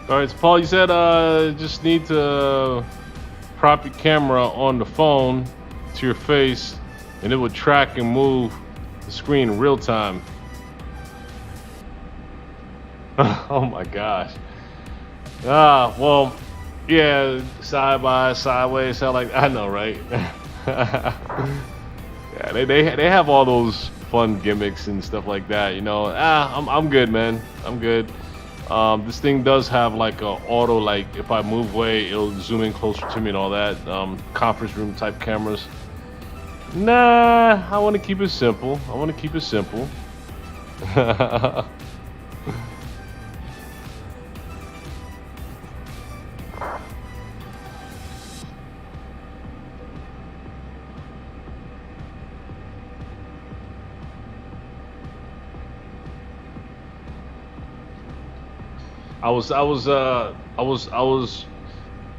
All right, so Paul, you said just need to prop your camera on the phone to your face, and it would track and move the screen in real time. Oh my gosh. Well, yeah, side by sideways, sound like, I know, right? Yeah, they have all those fun gimmicks and stuff like that, you know. I'm good, man. I'm good. This thing does have like a auto, like if I move away, it'll zoom in closer to me and all that. Conference room type cameras. Nah, I want to keep it simple.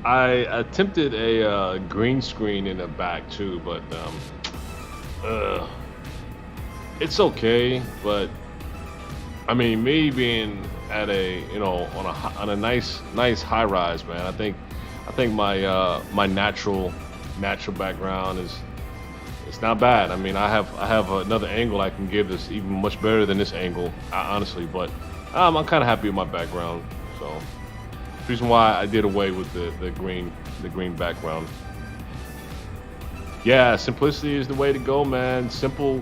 I attempted a green screen in the back too, but it's okay. But I mean, me being at a, you know, on a nice high rise, man. I think my my natural background is, it's not bad. I mean, I have another angle I can give that's even much better than this angle, honestly. But I'm kind of happy with my background, so the reason why I did away with the green background. Yeah, simplicity is the way to go, man. Simple,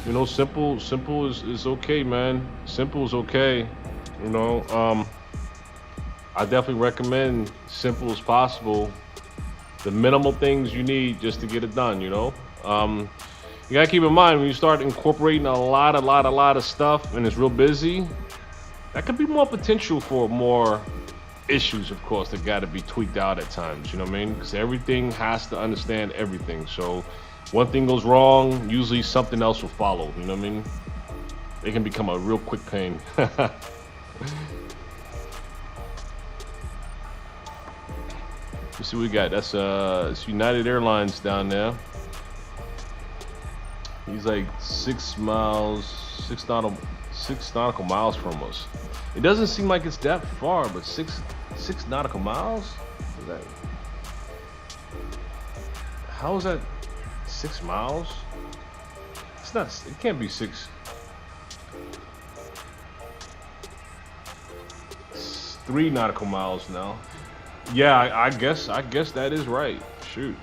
you know, simple is okay, man. Simple is okay, you know. I definitely recommend simple as possible. The minimal things you need just to get it done, you know. You gotta keep in mind when you start incorporating a lot of stuff and it's real busy, that could be more potential for more issues, of course, that got to be tweaked out at times, you know what I mean? Because everything has to understand everything. So one thing goes wrong, usually something else will follow, you know what I mean? It can become a real quick pain. You see what we got? That's it's United Airlines down there. He's like 6 nautical miles from us. It doesn't seem like it's that far, but six nautical miles? Is that, how is that 6 miles? It's not, it can't be 6. It's 3 nautical miles now. Yeah, I guess that is right. Shoot.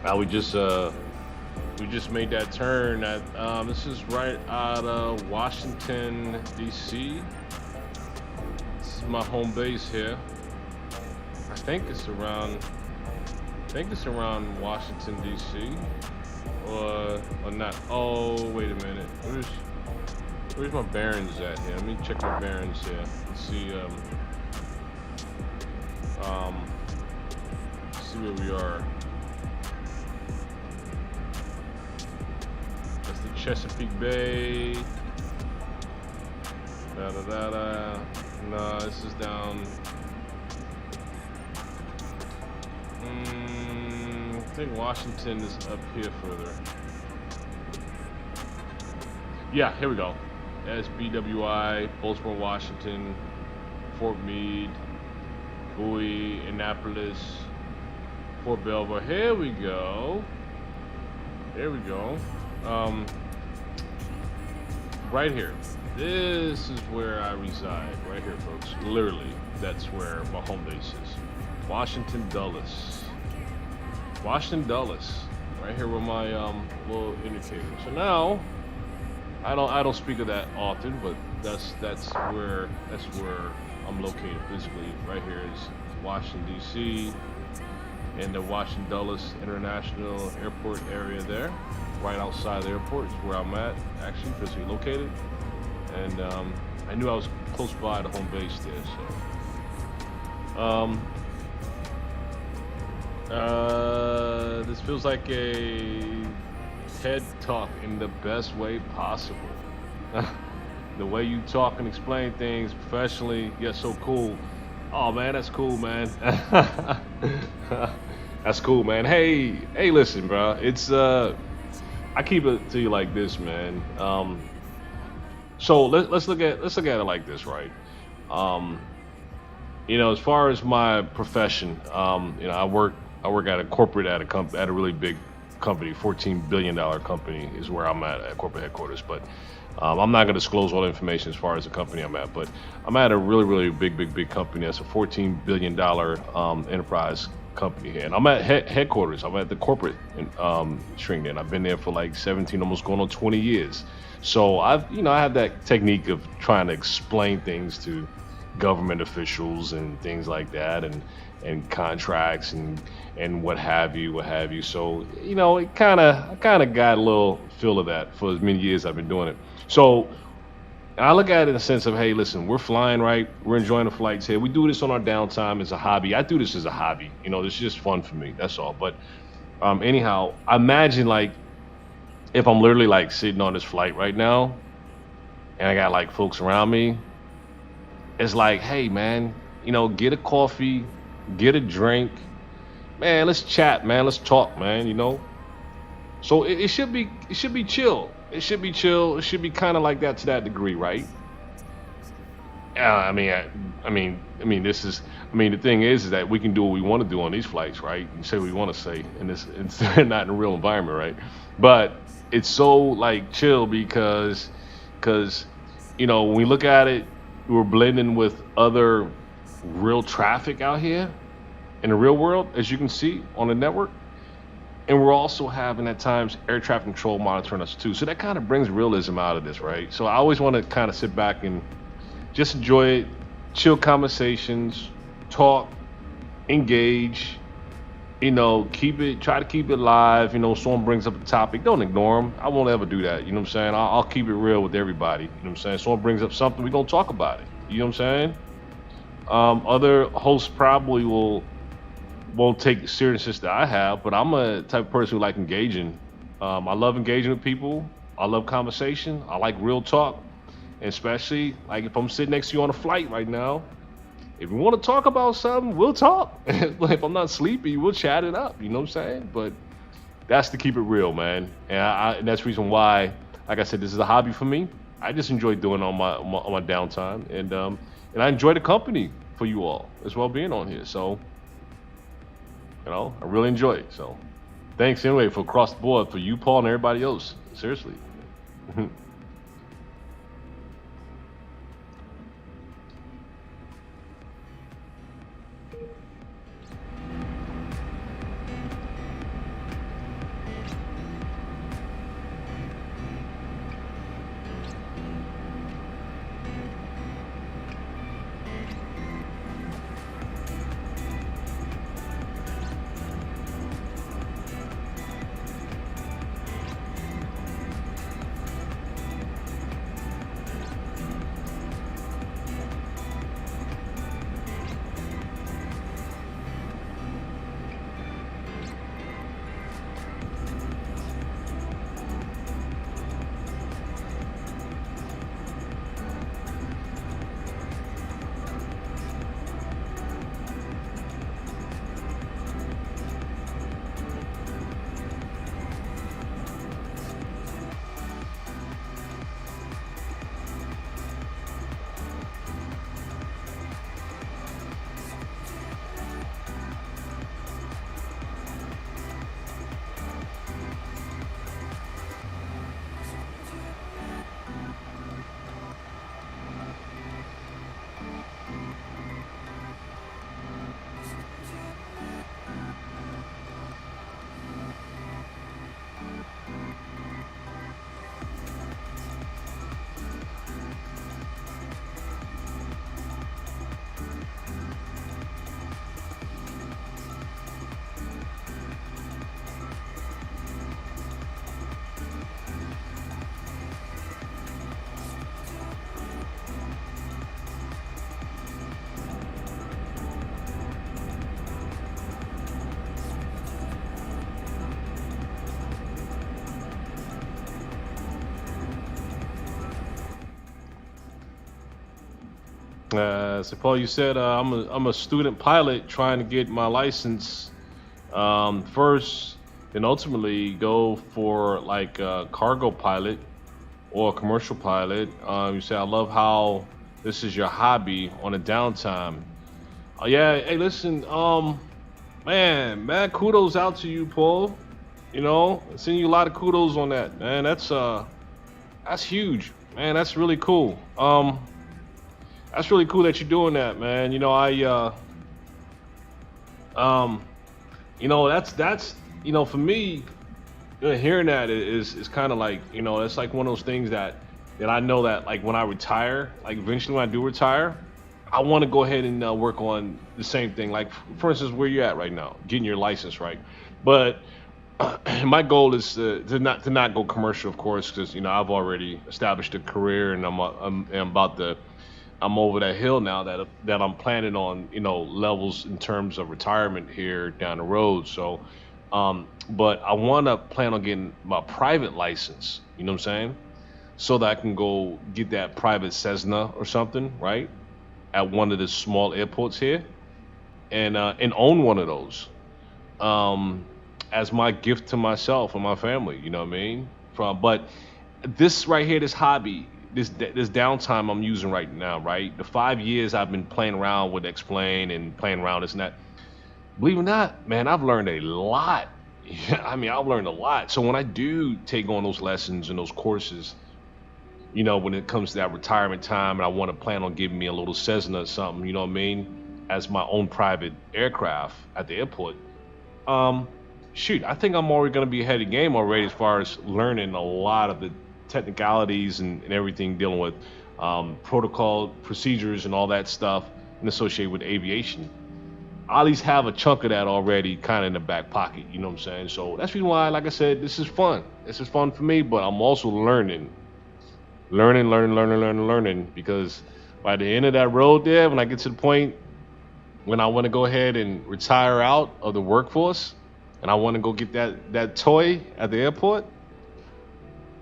We just made that turn at this is right out of Washington D.C. This is my home base here. I think it's around Washington D.C. or not. Oh, wait a minute. Where's my bearings at here? Let me check my bearings here. Let's see see where we are. That's the Chesapeake Bay. No, this is down. I think Washington is up here further. Yeah, here we go. SBWI, Baltimore, Washington, Fort Meade, Bowie, Annapolis, Fort Belvoir. Here we go. There we go. Right here. This is where I reside. Right here, folks. Literally, that's where my home base is. Washington Dulles. Washington Dulles. Right here with my little indicator. So now, I don't speak of that often, but that's where I'm located physically. Right here is Washington D.C. and the Washington Dulles International Airport area there. Right outside the airport is where I'm at, actually physically located. And I knew I was close by the home base there, so. This feels like a TED talk in the best way possible. The way you talk and explain things professionally, yet so cool. Oh man, that's cool, man. That's cool, man. Hey, listen, bro. It's I keep it to you like this, man. So let's look at it like this, right? As far as my profession, I work at a corporate at a really big company, $14 billion company is where I'm at corporate headquarters. But I'm not going to disclose all the information as far as the company I'm at. But I'm at a really, really big company. That's a $14 billion enterprise company here. And I'm at headquarters. I'm at the corporate string there. And I've been there for like 17, almost going on 20 years. So I have that technique of trying to explain things to government officials and things like that, and contracts and what have you. So I kind of got a little feel of that for as many years I've been doing it. So I look at it in the sense of, hey, listen, we're flying, right? We're enjoying the flights here. We do this on our downtime as a hobby. I do this as a hobby. This is just fun for me. That's all. But anyhow, imagine like if I'm literally like sitting on this flight right now and I got like folks around me. It's like, hey man, get a coffee, get a drink, man, let's chat, man, let's talk, man, So it should be chill. It should be chill. It should be kind of like that to that degree, right? I mean, the thing is that we can do what we want to do on these flights, right? And say what we want to say, and it's not in a real environment, right? But it's so like chill because when we look at it, we're blending with other real traffic out here in the real world, as you can see on the network. And we're also having at times air traffic control monitoring us too. So that kind of brings realism out of this, right? So I always want to kind of sit back and just enjoy it, chill conversations, talk, engage, try to keep it live. Someone brings up a topic, don't ignore them. I won't ever do that. You know what I'm saying? I'll keep it real with everybody. You know what I'm saying? Someone brings up something, we gonna talk about it. You know what I'm saying? Other hosts probably won't take the seriousness that I have, but I'm a type of person who like engaging. I love engaging with people. I love conversation. I like real talk, and especially like if I'm sitting next to you on a flight right now. If you want to talk about something, we'll talk. If I'm not sleepy, we'll chat it up. You know what I'm saying? But that's to keep it real, man. And that's the reason why, like I said, this is a hobby for me. I just enjoy doing it on my downtime, and I enjoy the company for you all as well being on here. So, I really enjoy it. So, thanks anyway for across the board for you, Paul, and everybody else. Seriously. So Paul, you said I'm a student pilot trying to get my license first, then ultimately go for like a cargo pilot or a commercial pilot. You say I love how this is your hobby on a downtime. Oh yeah, hey listen, man, mad kudos out to you, Paul. You know, sending you a lot of kudos on that, man. That's huge, man. That's really cool. That's really cool that you're doing that, man. You know, um, that's for me, hearing that is kind of like, it's like one of those things that I know that like when I retire, like eventually when I do retire, I want to go ahead and work on the same thing. Like for instance, where you're at right now, getting your license, right? But my goal is to not go commercial, of course, because I've already established a career and I'm over that hill now that I'm planning on levels in terms of retirement here down the road. So, but I want to plan on getting my private license. You know what I'm saying? So that I can go get that private Cessna or something, right? At one of the small airports here, and own one of those. As my gift to myself and my family, you know what I mean? But this right here, this hobby, this downtime I'm using right now, right? The 5 years I've been playing around with XPlane and playing around this and that. Believe it or not, man, I've learned a lot. I mean, I've learned a lot. So when I do take on those lessons and those courses, when it comes to that retirement time and I want to plan on giving me a little Cessna or something, you know what I mean, as my own private aircraft at the airport. Shoot, I think I'm already going to be ahead of the game already as far as learning a lot of the technicalities and everything dealing with protocol procedures and all that stuff and associated with aviation. I at least have a chunk of that already kind of in the back pocket, you know what I'm saying? So that's the reason why, like I said, this is fun. This is fun for me, but I'm also learning, because by the end of that road there, when I get to the point when I want to go ahead and retire out of the workforce and I want to go get that toy at the airport,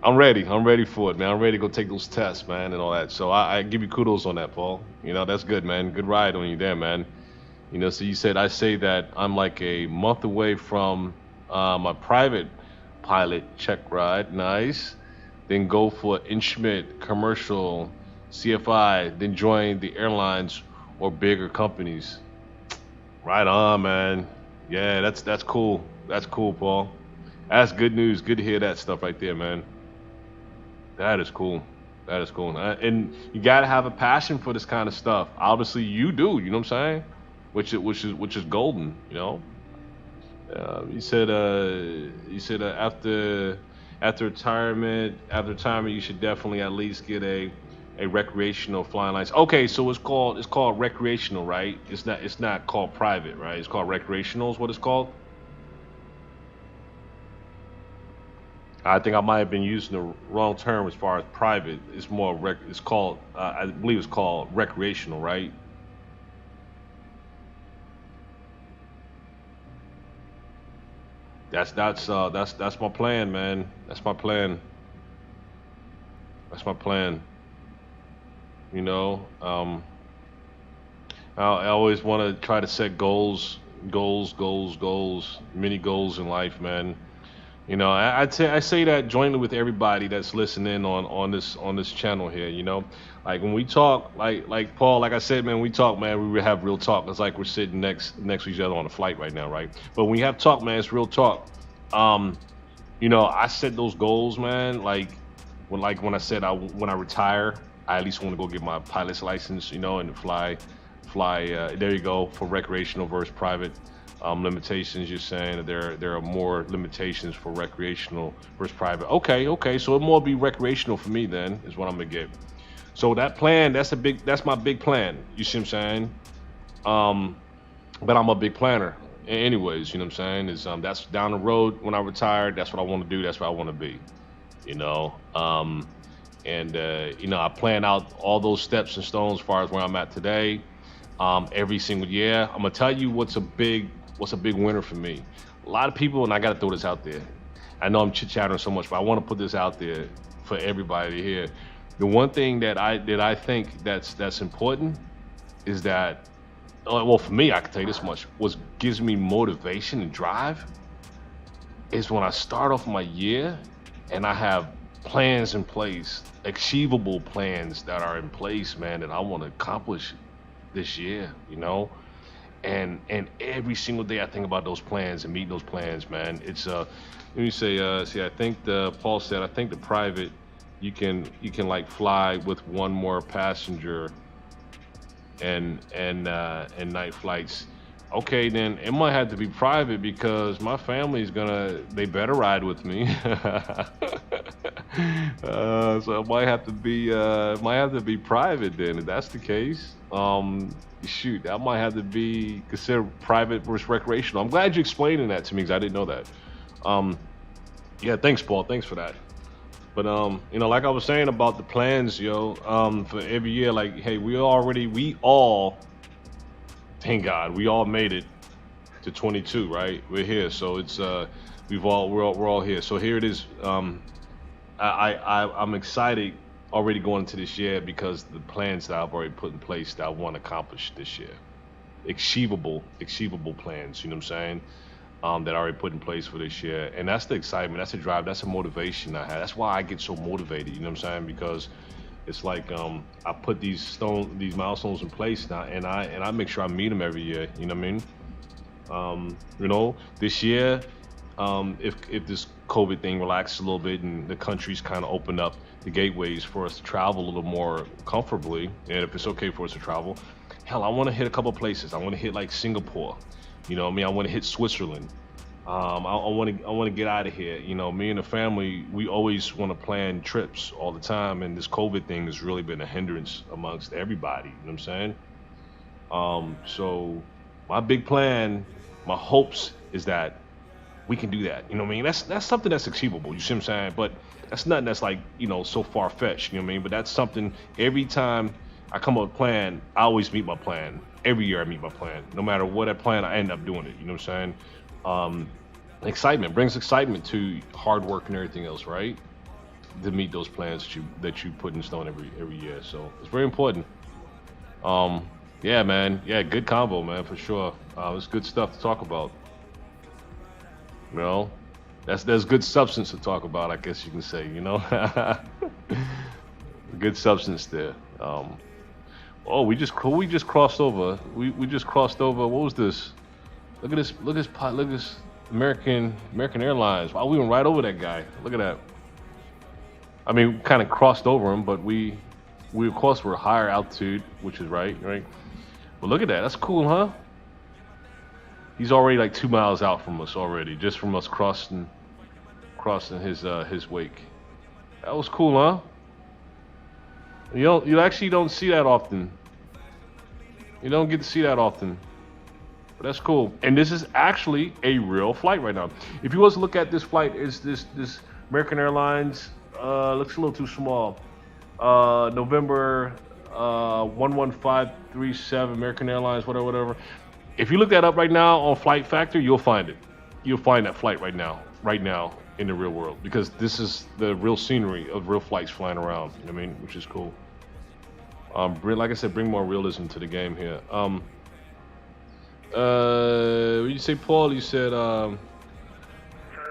I'm ready for it, man. I'm ready to go take those tests, man, and all that. So I give you kudos on that, Paul. That's good, man. Good ride on you there, man. So you said I say that I'm like a month away from my private pilot check ride. Nice. Then go for instrument, commercial, CFI, then join the airlines or bigger companies. Right on, man. Yeah, that's cool. That's cool, Paul. That's good news. Good to hear that stuff right there, man. That is cool. That is cool. And you gotta have a passion for this kind of stuff. Obviously, you do. You know what I'm saying? Which is golden. You said after retirement, you should definitely at least get a recreational flying license. Okay, so it's called recreational, right? It's not called private, right? It's called recreational is what it's called. I think I might have been using the wrong term as far as private. It's more it's called I believe it's called recreational, right? That's my plan, man. That's my plan. That's my plan. I always want to try to set goals, many goals in life, man. I say that jointly with everybody that's listening on this channel here. Like when we talk, like Paul, like I said, man, we talk, man, we have real talk. It's like we're sitting next to each other on a flight right now, right? But when you have talk, man, it's real talk. I set those goals, man. Like when I said when I retire, I at least want to go get my pilot's license, and fly. There you go, for recreational versus private. Limitations. You're saying that there are more limitations for recreational versus private. Okay. So it more be recreational for me then is what I'm gonna get. So that plan, that's my big plan. You see what I'm saying? But I'm a big planner. Anyways, you know what I'm saying? Is that's down the road when I retire. That's what I want to do. That's what I want to be. I plan out all those steps and stones as far as where I'm at today. Every single year, I'm gonna tell you what's a big winner for me. A lot of people, and I gotta throw this out there. I know I'm chit-chattering so much, but I want to put this out there for everybody to hear. The one thing that I think that's important is that, well, for me, I can tell you this much, what gives me motivation and drive is when I start off my year and I have plans in place, achievable plans that are in place, man, that I want to accomplish this year, you know? And every single day I think about those plans and meeting those plans, man. It's let me say, see, I think Paul said, I think the private, you can like fly with one more passenger and night flights. Okay, then it might have to be private because my family's they better ride with me. So it might have to be private then, if that's the case. Shoot, that might have to be considered private versus recreational. I'm glad you're explaining that to me because I didn't know that. Yeah, thanks, Paul. Thanks for that. But you know, like I was saying about the plans, yo, for every year, like, hey, we all, thank God, we all made it to 22, right? We're here, so it's we're all here. So here it is. I'm excited already going into this year because the plans that I've already put in place that I want to accomplish this year, achievable plans. You know what I'm saying? That I already put in place for this year, and that's the excitement, that's the drive, that's the motivation I have. That's why I get so motivated. You know what I'm saying? Because it's like I put these milestones in place now, and I make sure I meet them every year. You know what I mean? You know, this year, if this COVID thing relaxes a little bit and the country's kind of open up the gateways for us to travel a little more comfortably, and if it's okay for us to travel, hell, I want to hit a couple places. I want to hit like Singapore. You know what I mean? I want to hit Switzerland. I want to get out of here. You know, me and the family, we always want to plan trips all the time, and this COVID thing has really been a hindrance amongst everybody. You know what I'm saying? So my big plan, my hopes is that we can do that. You know what I mean? That's something that's achievable. You see what I'm saying? But that's nothing that's like, you know, so far fetched. You know what I mean? But that's something every time I come up with a plan, I always meet my plan. Every year I meet my plan. No matter what I plan, I end up doing it. You know what I'm saying? Excitement brings excitement to hard work and everything else, right? To meet those plans that you put in stone every year. So it's very important. Yeah, man. Yeah, good combo, man, for sure. It's good stuff to talk about. You know, there's good substance to talk about, I guess you can say. You know, good substance there. Oh, we just crossed over. We just crossed over. What was this? Look at this. Look at this. American Airlines. Wow, we went right over that guy. Look at that. I mean, we kind of crossed over him, but we of course were higher altitude, which is right. But look at that. That's cool, huh? He's already like 2 miles out from us already, just from us crossing his wake. That was cool, huh? You actually don't see that often. You don't get to see that often. But that's cool. And this is actually a real flight right now. If you was to look at this flight, is this American Airlines looks a little too small. November 11537 American Airlines, whatever. If you look that up right now on Flight Factor, you'll find it. You'll find that flight right now in the real world, because this is the real scenery of real flights flying around. You know what I mean? Which is cool. Like I said, bring more realism to the game here. What you say, Paul? You said,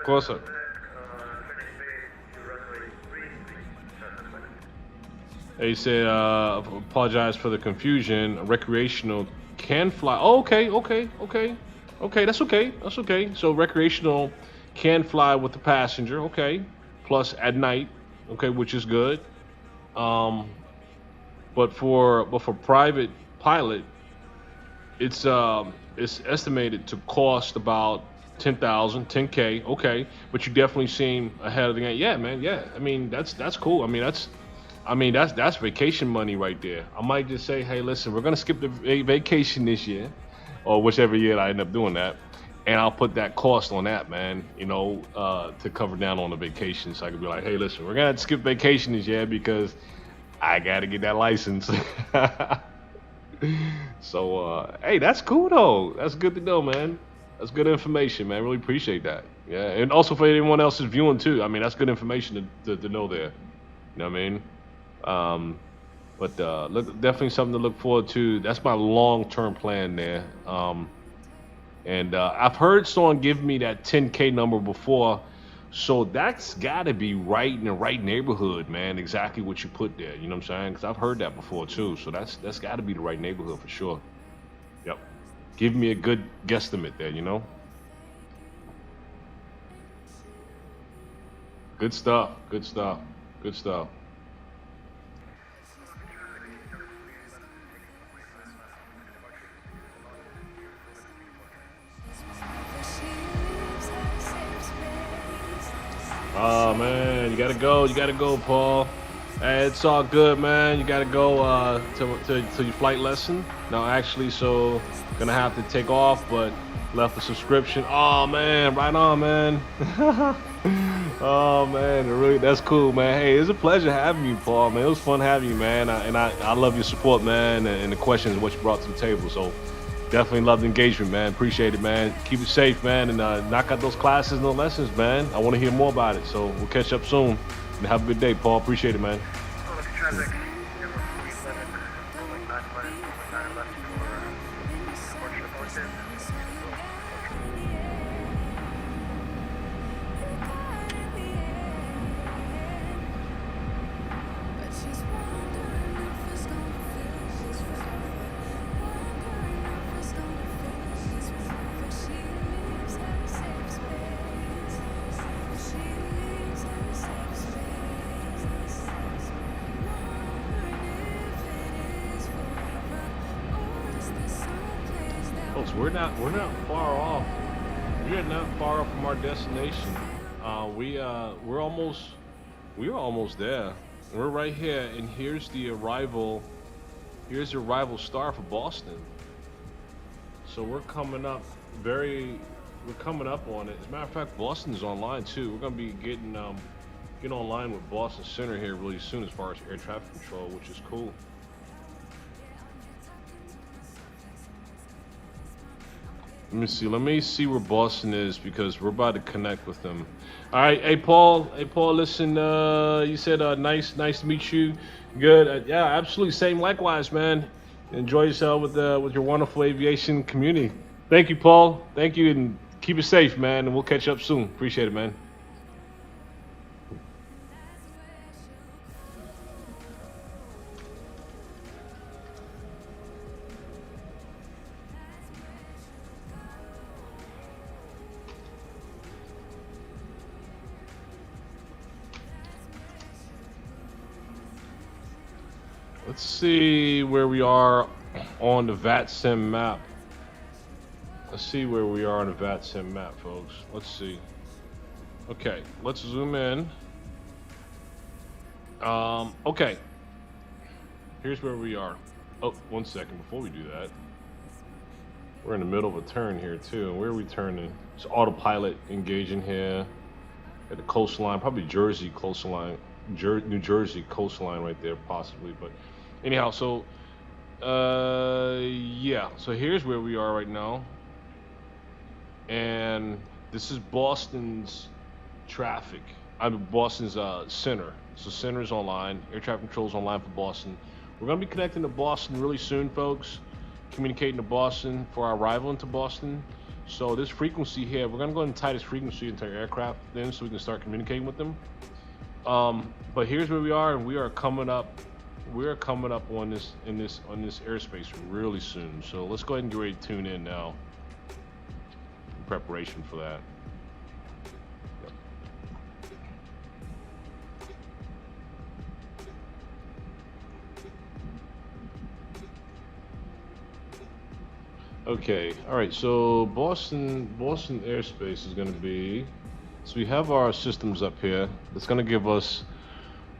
closer. He said, apologize for the confusion. Recreational can fly. Oh, okay. That's okay. So recreational can fly with the passenger. Okay, plus at night. Okay, which is good. But for private pilot, it's estimated to cost about $10K. Okay, but you definitely seem ahead of the game. Yeah, man. Yeah, I mean that's cool. I mean that's vacation money right there. I might just say, hey, listen, we're gonna skip the vacation this year, or whichever year I end up doing that, and I'll put that cost on that, man. You know, to cover down on the vacation, so I could be like, hey, listen, we're gonna skip vacation this year because I gotta get that license. So, hey, that's cool though. That's good to know, man. That's good information, man. Really appreciate that. Yeah, and also for anyone else who's viewing too. I mean, that's good information to know there. You know what I mean? But definitely something to look forward to. That's my long-term plan there. And I've heard someone give me that 10K number before, so that's got to be right in the right neighborhood, man. Exactly what you put there. You know what I'm saying? Because I've heard that before too. So that's got to be the right neighborhood for sure. Yep. Give me a good guesstimate there. You know. Good stuff. Good stuff. Good stuff. Oh man, you gotta go, Paul. Hey, it's all good, man. You gotta go to your flight lesson. No, actually, so gonna have to take off, but left a subscription. Oh man, right on, man. Oh man, really, that's cool, man. Hey, it's a pleasure having you, Paul. Man, it was fun having you, man. I love your support, man, and the questions what you brought to the table. So definitely love the engagement, man. Appreciate it, man. Keep it safe, man, and knock out those classes and those lessons, man. I want to hear more about it. So we'll catch up soon. And have a good day, Paul. Appreciate it, man. Traffic, Airport 311, rolling 9 flight, 9 left for departure appointed. Folks, we're not far off. We're not far off from our destination. We're almost there. We're right here, and here's the arrival. Here's the arrival star for Boston. So we're coming up on it. As a matter of fact, Boston's online too. We're gonna be getting online with Boston Center here really soon as far as air traffic control, which is cool. Let me see where Boston is because we're about to connect with them. All right, hey Paul, listen, you said nice to meet you. Good, yeah, absolutely, same likewise, man. Enjoy yourself with your wonderful aviation community. Thank you, Paul. Thank you, and keep it safe, man. And we'll catch up soon. Appreciate it, man. Let's see where we are on the VATSIM map. Let's see where we are on the VATSIM map, folks. Let's see. Okay, let's zoom in. Okay. Here's where we are. Oh, 1 second before we do that. We're in the middle of a turn here too. Where are we turning? It's autopilot engaging here at the coastline, probably Jersey coastline, New Jersey coastline right there, possibly. But anyhow, so yeah. So here's where we are right now, and this is Boston's traffic. Boston's center. So center's online. Air traffic control's online for Boston. We're gonna be connecting to Boston really soon, folks. Communicating to Boston for our arrival into Boston. So this frequency here, we're gonna go ahead and tie this frequency into our aircraft then, so we can start communicating with them. But here's where we are, and we are coming up. We are coming up on this airspace really soon. So let's go ahead and get ready to tune in now. In preparation for that. Yep. Okay, all right, so Boston airspace is going to be, so we have our systems up here. It's going to give us,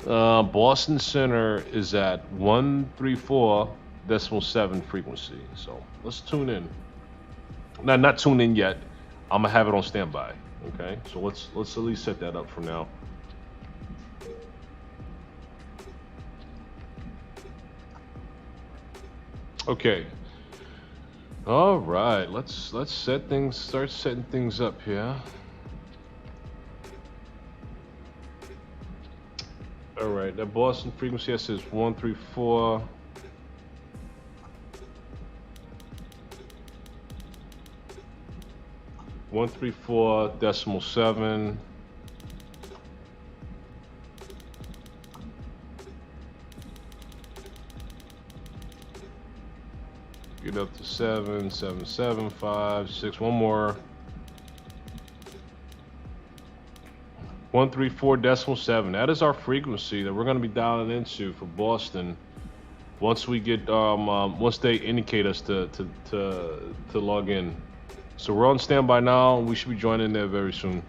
Boston Center is at 134.7 frequency. So let's tune in. Now, not tune in yet. I'm going to have it on standby, okay? So let's at least set that up for now. Okay. All right, let's start setting things up here. All All right, that Boston frequency that says 134. .7. Get up to 7, 7, 7, 5, 6. One more. 134.7. That is our frequency that we're going to be dialing into for Boston. Once we get once they indicate us to log in. So we're on standby now. We should be joining there very soon.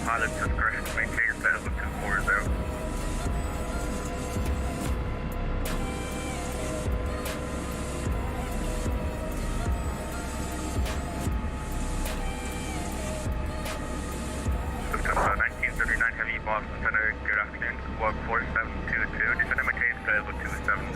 Pilot's discretion maintains that level 240. September 1939 Heavy Boston Center, good afternoon. Squawk 4722, descend and maintain level 270.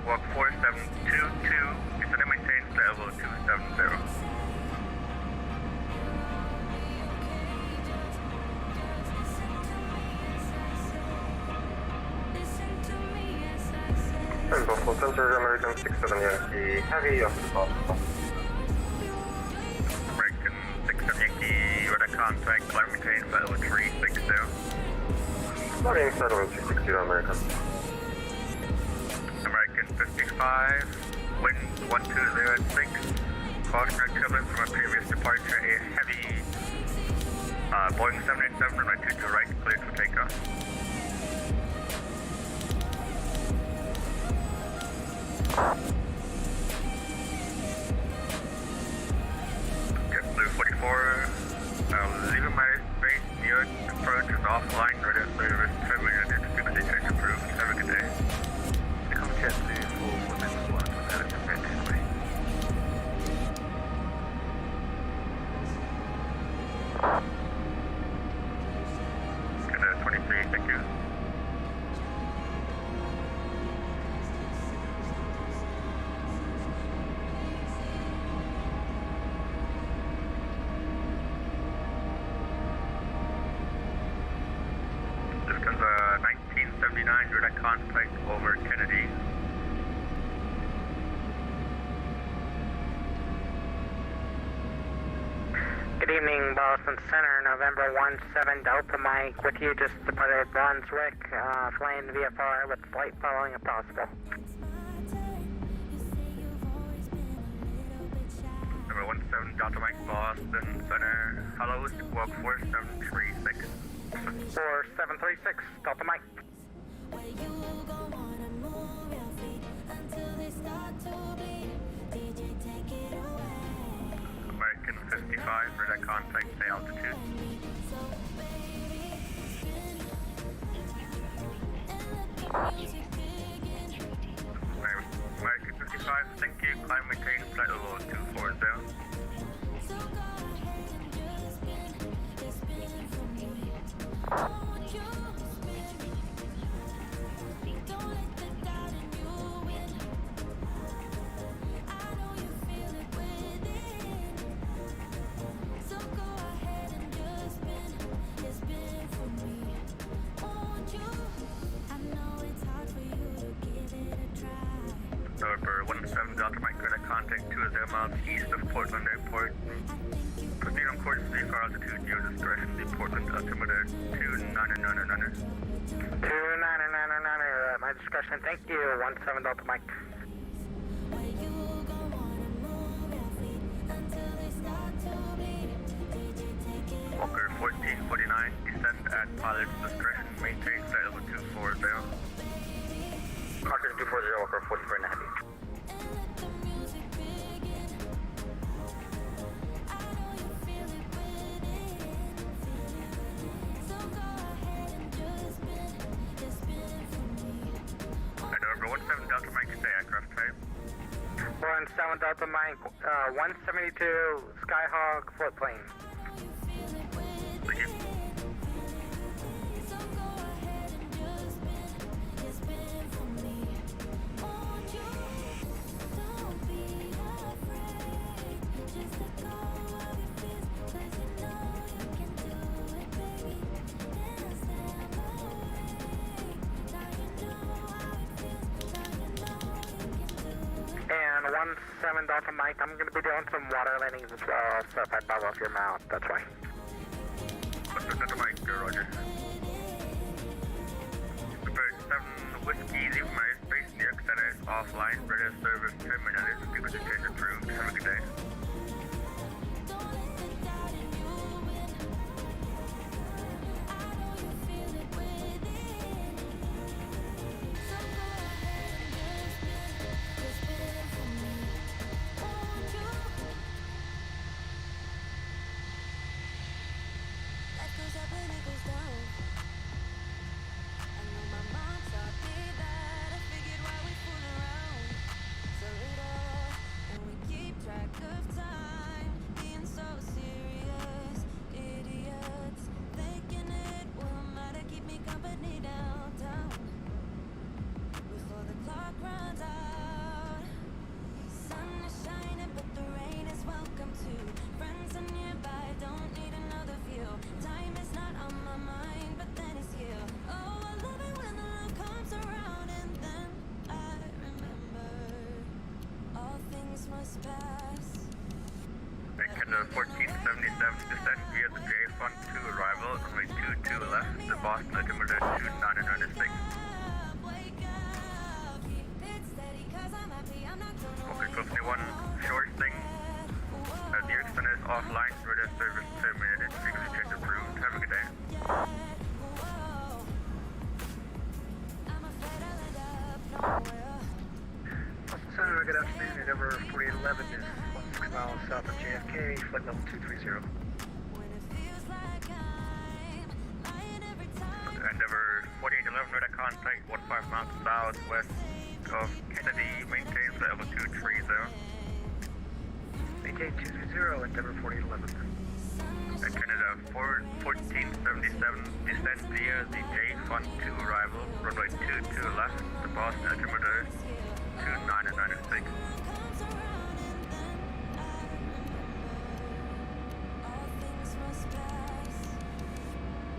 Squawk 4722, descend and maintain level 270. Buffalo Center, American 67 Yankee, heavy up to Boston. American 67 Yankee, radar contact, climb maintain level 360. Starting settlement 360 American. American 55, wind 120 at 6. Cautionary turbulence from a previous departure, a heavy Boeing 787 runway 22 right, cleared for takeoff. JetBlue 44, leaving my base near approach is offline, radar service terminated, frequency change approved. Have a good day. Become JetBlue 441, headed to Manchester. Good 23, thank you. evening, Boston Center, November 17 Delta Mike, with you just departed Brunswick, flying VFR with flight following if possible. Number 17 Delta Mike, Boston Center, hello, squawk 4736. 4736, Delta Mike. Where you gon' wanna move your feet until they start to bleed. DJ, take it away. American 55, for that contact, say altitude. So baby, spin and let the music begin. American 55, thank you, climb maintain flight level 240. So go ahead and just spin for me. I want you to spin. Don't let the doubt in you win. I know you feel it within. So go ahead and just spin for me. Want you? I know it's hard for you to give it a try. November 17 Delta Mike, for that contact 20 miles east of Portland Airport. Proceed on course VFR altitude, your discretion, the Portland altimeter 29999. 29999, at my discretion, thank you, 17 Delta Mike. Where you gon' wanna move your feet until they start to bleed. DJ, take it Walker 1449, descend at pilot's discretion, maintain flight level 240. Walker 240, Walker 44 and a heavy. and let the music begin. I know you feel it within. So go ahead and just spin for me. And November 17 Delta Mike, stay aircraft type. 17 Delta Mike, 172 Skyhawk float plane. Thank you. So go ahead and just spin for me. Won't you? Don't be afraid. Just let go of your fears, 'cause you know you can do it, baby. Dance them away. Now you know how it feels. Now you know you can do it. And 17 Delta Mike, I'm going to be doing some water landings as well, so if I bubble off your mouth, that's why. Delta Mike, roger. Prepare 7 Whiskey, leave my space, New York Center is offline, radio service terminated, frequency change approved, have a good day. Don't let the doubt in you win. I know you feel it within. So go ahead and just spin for me. Won't you? Life goes up and it goes down. I know my mom taught me that. I figured why we fool around. So little, and we keep track of time. Being so serious, idiots. Thinking it will matter, keep me company downtown. Before the clock runs out. Sun is shining, but the rain is welcome too. Friends are nearby, don't need another view. Time is not on my mind, but then it's here. Oh, I love it when the love comes around, and then I remember all things must pass. Canada 1477, descend via the J-Fund 2 arrival, runway 22 left, the Boston altimeter 29996. Wake up, keep it steady, 'cause I'm happy, I'm not gonna Walker wake 51, short thing, New York Center is offline, radio service terminated, frequency change approved, have a good day. Whoa. I'm afraid I'll end up nowhere. Boston Center, good afternoon. Number 4811 is 16 miles south of JFK, flight level 230. When it feels like I'm lying every time. Endeavor 4811, radar contact 15 miles southwest of Kennedy, maintain flight level 230. Maintain 230, Endeavor 4811. At Canada 1477, descend via the J-Fund 2 arrival, runway 22 left, the Boston altimeter 29996. Comes around and then I remember all things must pass.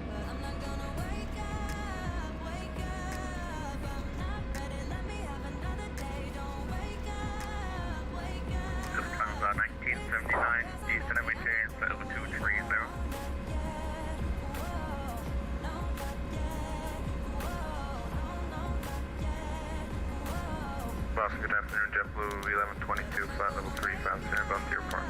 But I'm not gonna wake up, wake up. I'm not ready, let me have another day. Don't wake up, wake up. This comes out 1979, descend and maintain flight level 230. Boston, good afternoon, JetBlue 1122, flight level 350, inbound to your park.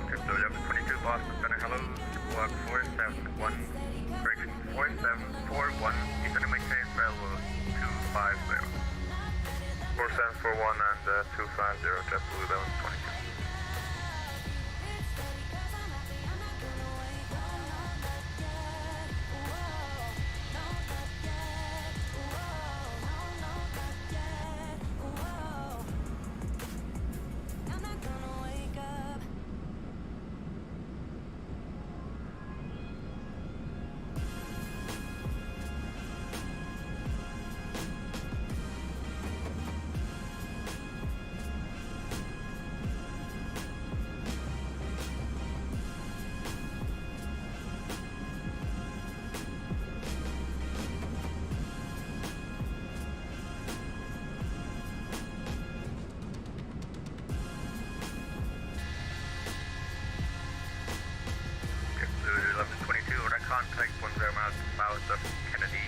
JetBlue 1122, Boston Center, hello, squawk 471, correction 4741, descending maintain, flight level 250. 4741 and 250, JetBlue 1122. Contact 10 miles south of Kennedy.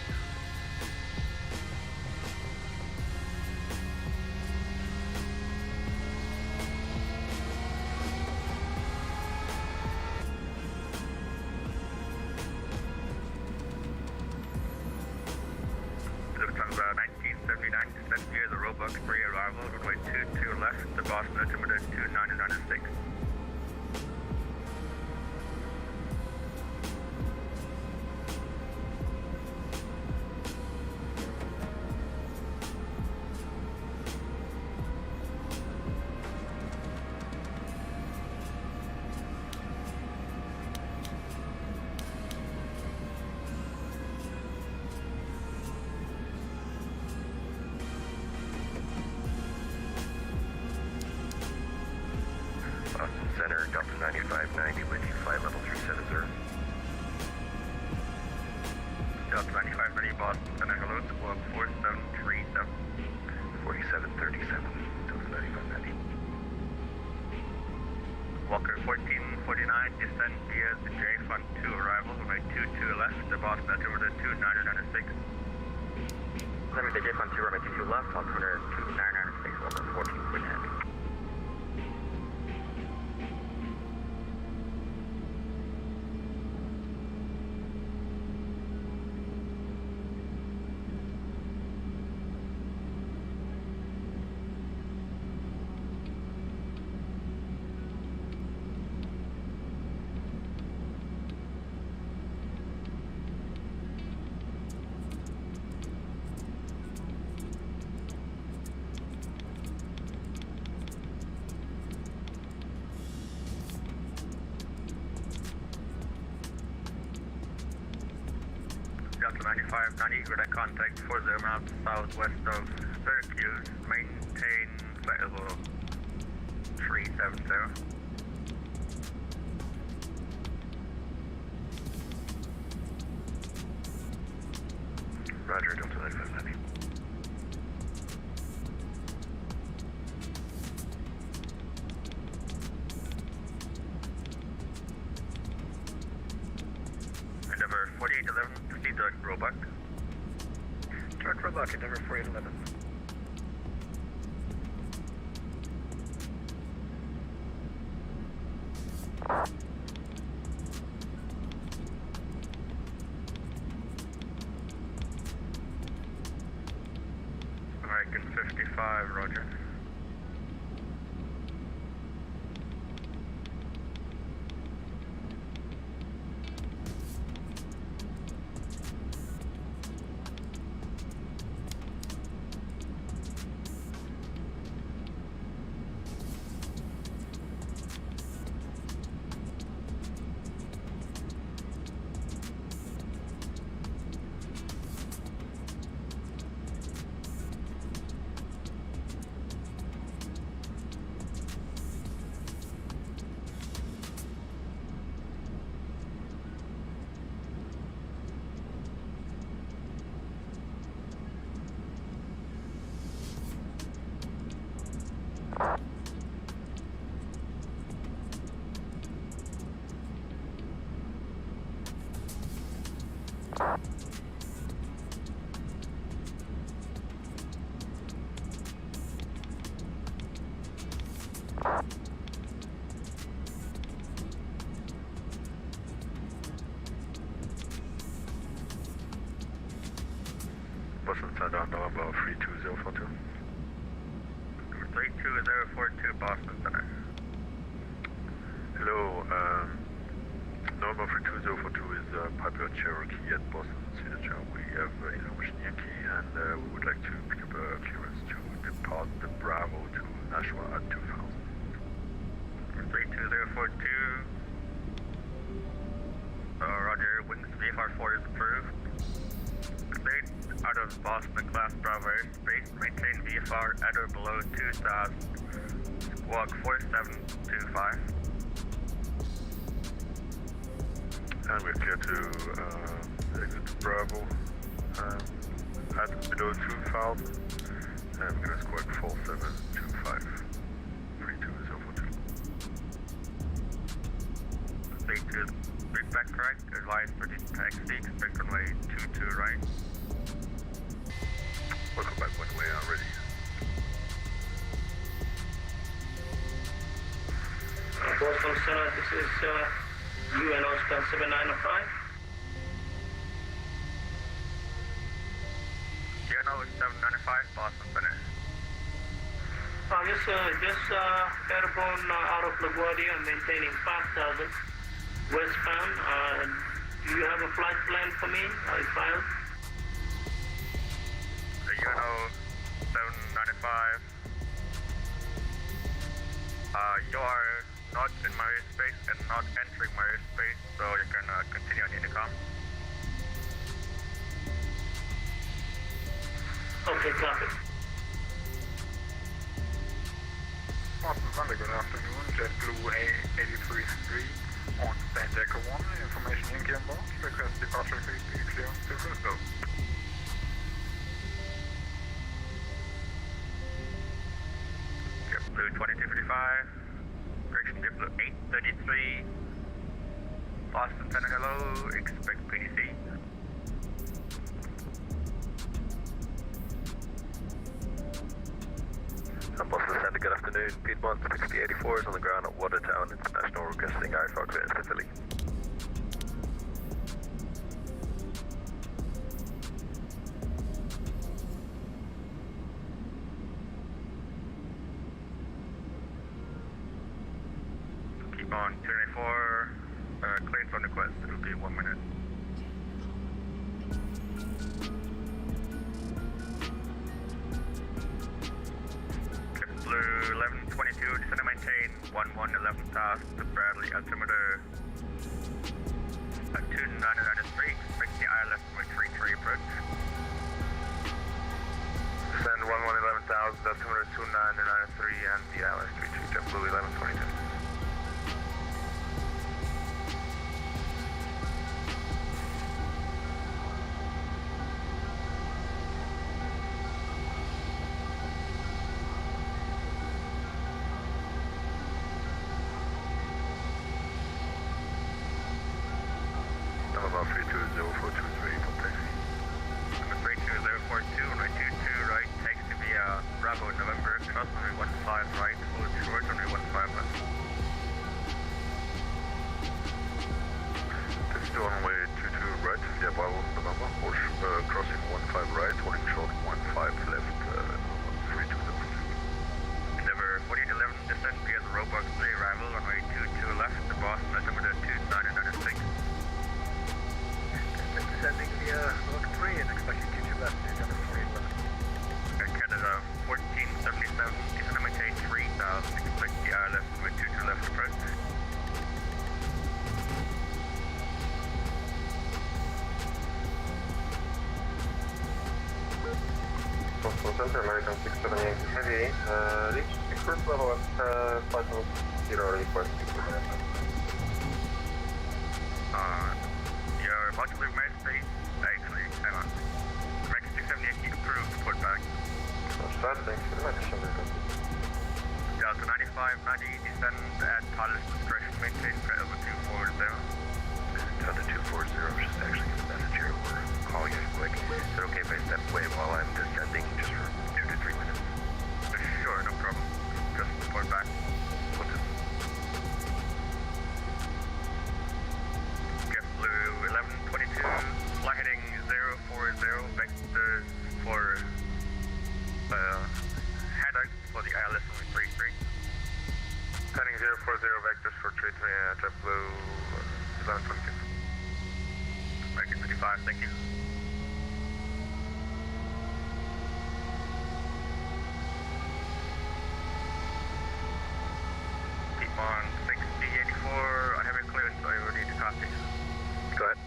Lufthansa 1979, descent via the Roebuck pre-arrival, runway 22 left to Boston, altimeter 2996. Boston Center, Delta 9590 with you, flight level 370. Delta 9590, Boston Center, hello, squawk 4737. 4737, Delta 9590. Walker 1449, descend via the J Fund 2 arrival, runway 22 left to Boston, altimeter 2996. Let me the J Fund 2, runway 22 left, altimeter 2996, Walker 1449. Delta 9590, good contact 40 miles southwest of Syracuse, maintain flight level 370. Roger, Delta 9590. Endeavor 4811, proceed direct Roebuck. Direct Roebuck, Endeavor 4811. American 55, roger. Boston Center, November 32042. 32042 Boston Center. Hello, November 32042 is Piper Cherokee at Boston Signature. We have information Yankee and we would like to pick up a clearance to depart the Bravo to Nashua at 2000. 32042. Roger, wings VFR 4 is approved. Cleared out of Boston class Bravo airspace. Maintain VFR at or below 2000. Squawk 4725. And we're clear to exit to Bravo at below 2000. And we're going to squawk 4725. 32042. 32, back right, advise for the taxi, expect runway 22 right. Welcome back when we are ready. Boston Center, this is UN Oscar 795. UNO 795, Boston Center. Just airborne out of LaGuardia, maintaining 5000 westbound. Do you have a flight plan for me? I filed. The UNO 795. You are not in my airspace and not entering my airspace, so you can continue on the intercom. Okay, copy. Boston Thunder, good afternoon. JetBlue A340 on Decker 1. Information Yankee on board. Request departure clearance to Frisco. JetBlue 2255. Correction JetBlue 833. Boston Center, hello. Expect PDC. Boston Center, good afternoon. Piedmont 6084 is on the ground at Watertown International, requesting IFR clearance to Philly. Keep on 294. Clearance on request. It will be 1 minute. Blue 1122, descend and maintain 1111 task to Bradley altimeter at 2993, expect the ILS 33 approach. Descend 1111,000, altimeter 2993 and the ILS 33, JetBlue 1122. About 320-423 from taxi. Number 32042, runway 22 right, taxi via Bravo November, cross runway 15 right, hold short, runway 15 left. This is runway 22 right via Bravo November, hold crossing 15 right, holding short 15 left, 3202. Endeavor 4811, descend via the Roebuck 3 arrival, runway 22 left, to Boston, altimeter 2996. Descending via Road 3 and expecting 22 left to number 4811. Air Canada 1477, descend and maintain 3000, expect the ILS with 22 left approach. Boston Center, American 67 Yankee Heavy, reach first level at 500 requesting to You're about to leave my space. Actually, hang on. Rex 270 Yankee approved, report back. Thanks very much, American. Delta 9590, descend at pilot's discretion, maintain flight level 240. Delta 240, just actually get a message here. We're calling in quick. Is it okay if I step away while I'm descending just for 2 to 3 minutes? Sure, no problem. Just report back. Will do. JetBlue 1122, flight heading 040, vector 4 JetBlue 1122. American 55, thank you. Keep on 6084, I have a clearance, so I need to copy. Go ahead.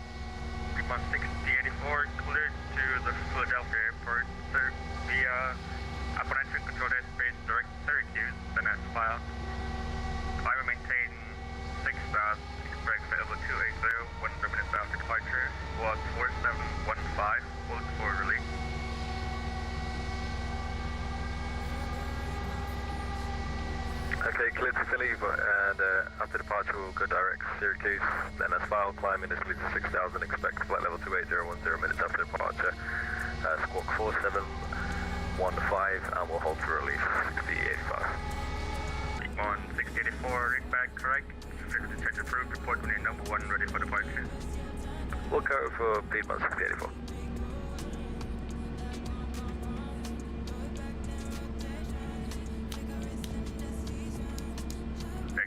Keep on 6084, cleared to the Philadelphia airport, sir, via upon entry control airspace, direct Syracuse, then as filed. Climb and maintain 6,000, expect flight level 280, 1 minutes after departure, squawk 4715, hold for release. Okay, cleared to Philly, and after departure we'll go direct Syracuse, then as file, climb in speed to 6,000, expect flight level 280, 10 minutes after departure, squawk 4715, and we'll hold for release 6085. Keep on 684, read back correct, change approved, report when you're number 1 ready for departure. We'll go for Piedmont 6084.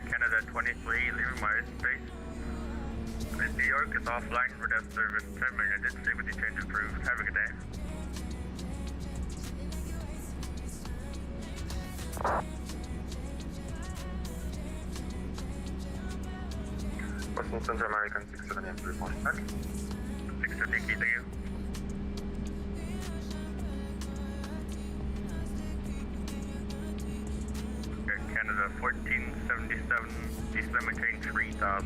Canada 23, leaving my airspace. New York is offline for that service, terminated, frequency change approved. Have a good day. Boston Center American 670 report back. 670, thank you. Canada 1477, Eastern maintain 3000.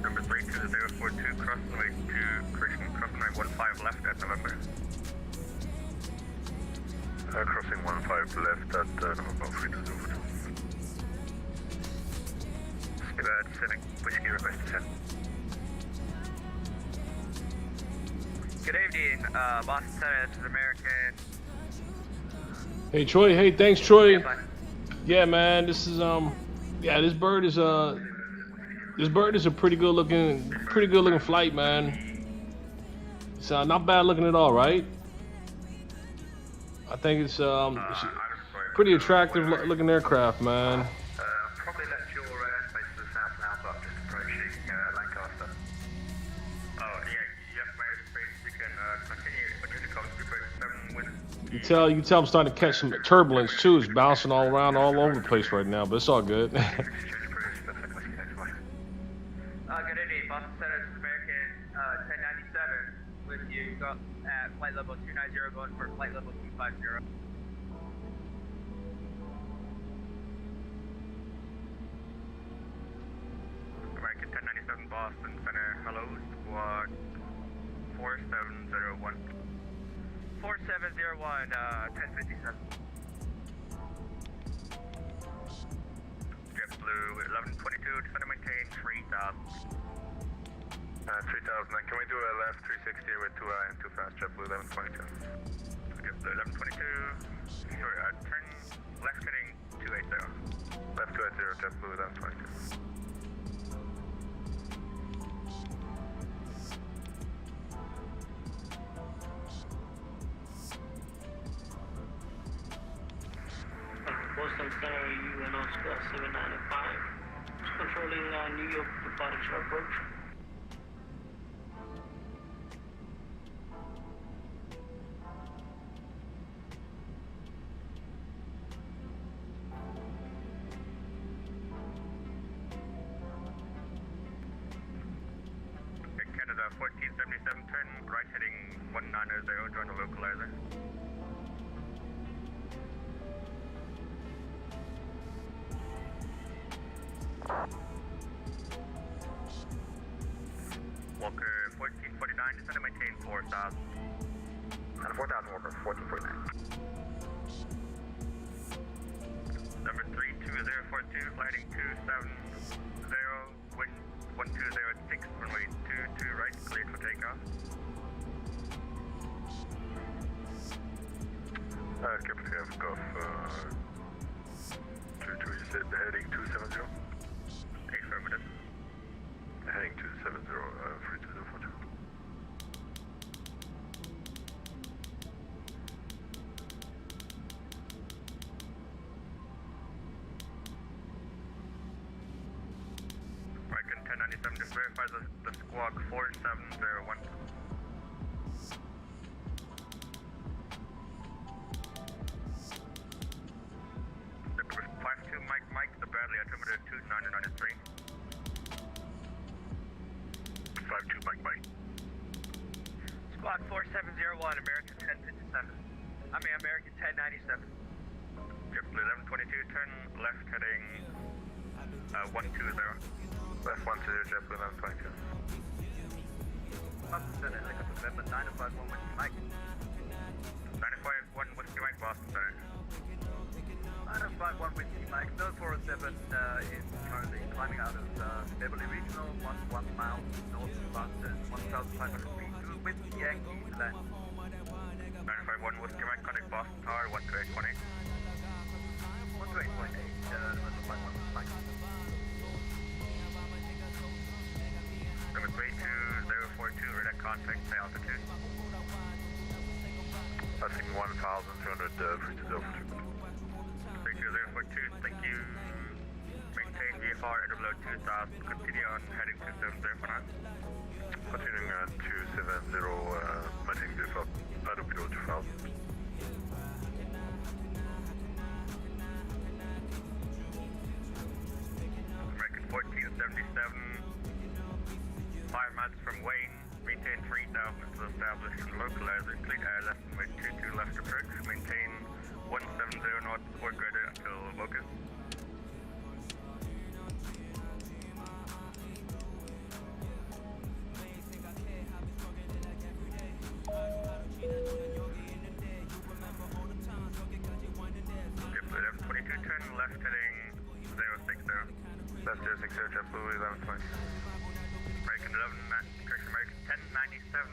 Number 32042, cross runway 2, correction, cross runway 15 left at November. Crossing 15 left at November 32042. Descending, whiskey request descent. Good evening, Boston Center, this is American. Hey Troy, hey, thanks Troy. Yeah man, this is yeah, this bird is a pretty good looking flight, man. It's not bad looking at all, right? I think it's pretty attractive looking aircraft, man. Probably left your airspace to the south now, but I'm just approaching Lancaster. Oh, yeah, yes, my airspace, you can continue to come to 7 with. You can tell I'm starting to catch some turbulence too. It's bouncing all around all over the place right now, but it's all good. Good evening, Boston Center, this is American 1097 with you at flight level 290 going for flight level 250. American 1097 Boston Center, hello, squawk 4701. 4701, 1057. JetBlue 1122, descend and maintain 3000. 3000, can we do a left 360 with 2 high and 2 fast, JetBlue 1122? JetBlue 1122, sorry, turn left heading 280. Left 280, JetBlue 1122. Boston Center, UN Oscar 795. Controlling New York departure approach. Canada 1477, turn right heading 190, join the localizer. Walker 1449, descend and maintain 4000. And 4000 Walker 1449. Number 32042, flighting 270, wind 1206, runway 22 right, cleared for takeoff. Captain, you have Golf 22, you said heading 270? Affirmative. Heading 270, 32042. American 1097, just verify the squawk 4701. The 52 Mike, the Bradley altimeter 2993. 52 Mike. Squawk 4701, American 1057. American 1097. JetBlue 1122, turn left heading 120. Left 120, JetBlue 1122. Boston Center, November 951 Whiskey Mike. 951 Whiskey Mike, Boston Center. 951 Whiskey Mike, 0407 is currently climbing out of Beverly Regional, 1 mile north of Boston, 1,500 feet to Whiskey Yankee land. 951 Whiskey Mike, connect Boston Tower, 12820. 128.8, November 51 Mike. Number 32042, radar contact, say altitude. Passing 1,200, 32042. 32042, thank you. Maintain VFR at below 2000, continue on heading 270 for now. Continuing 270, maintaining VFR at below 2000. American 1477, 5 miles from Wayne, maintain 3000 until established and localizer, clean air left and weight 22 left approach, maintain 170 north or greater until Locust. JetBlue 1122, turn left heading 060. Left 060, JetBlue 1120. American 1097.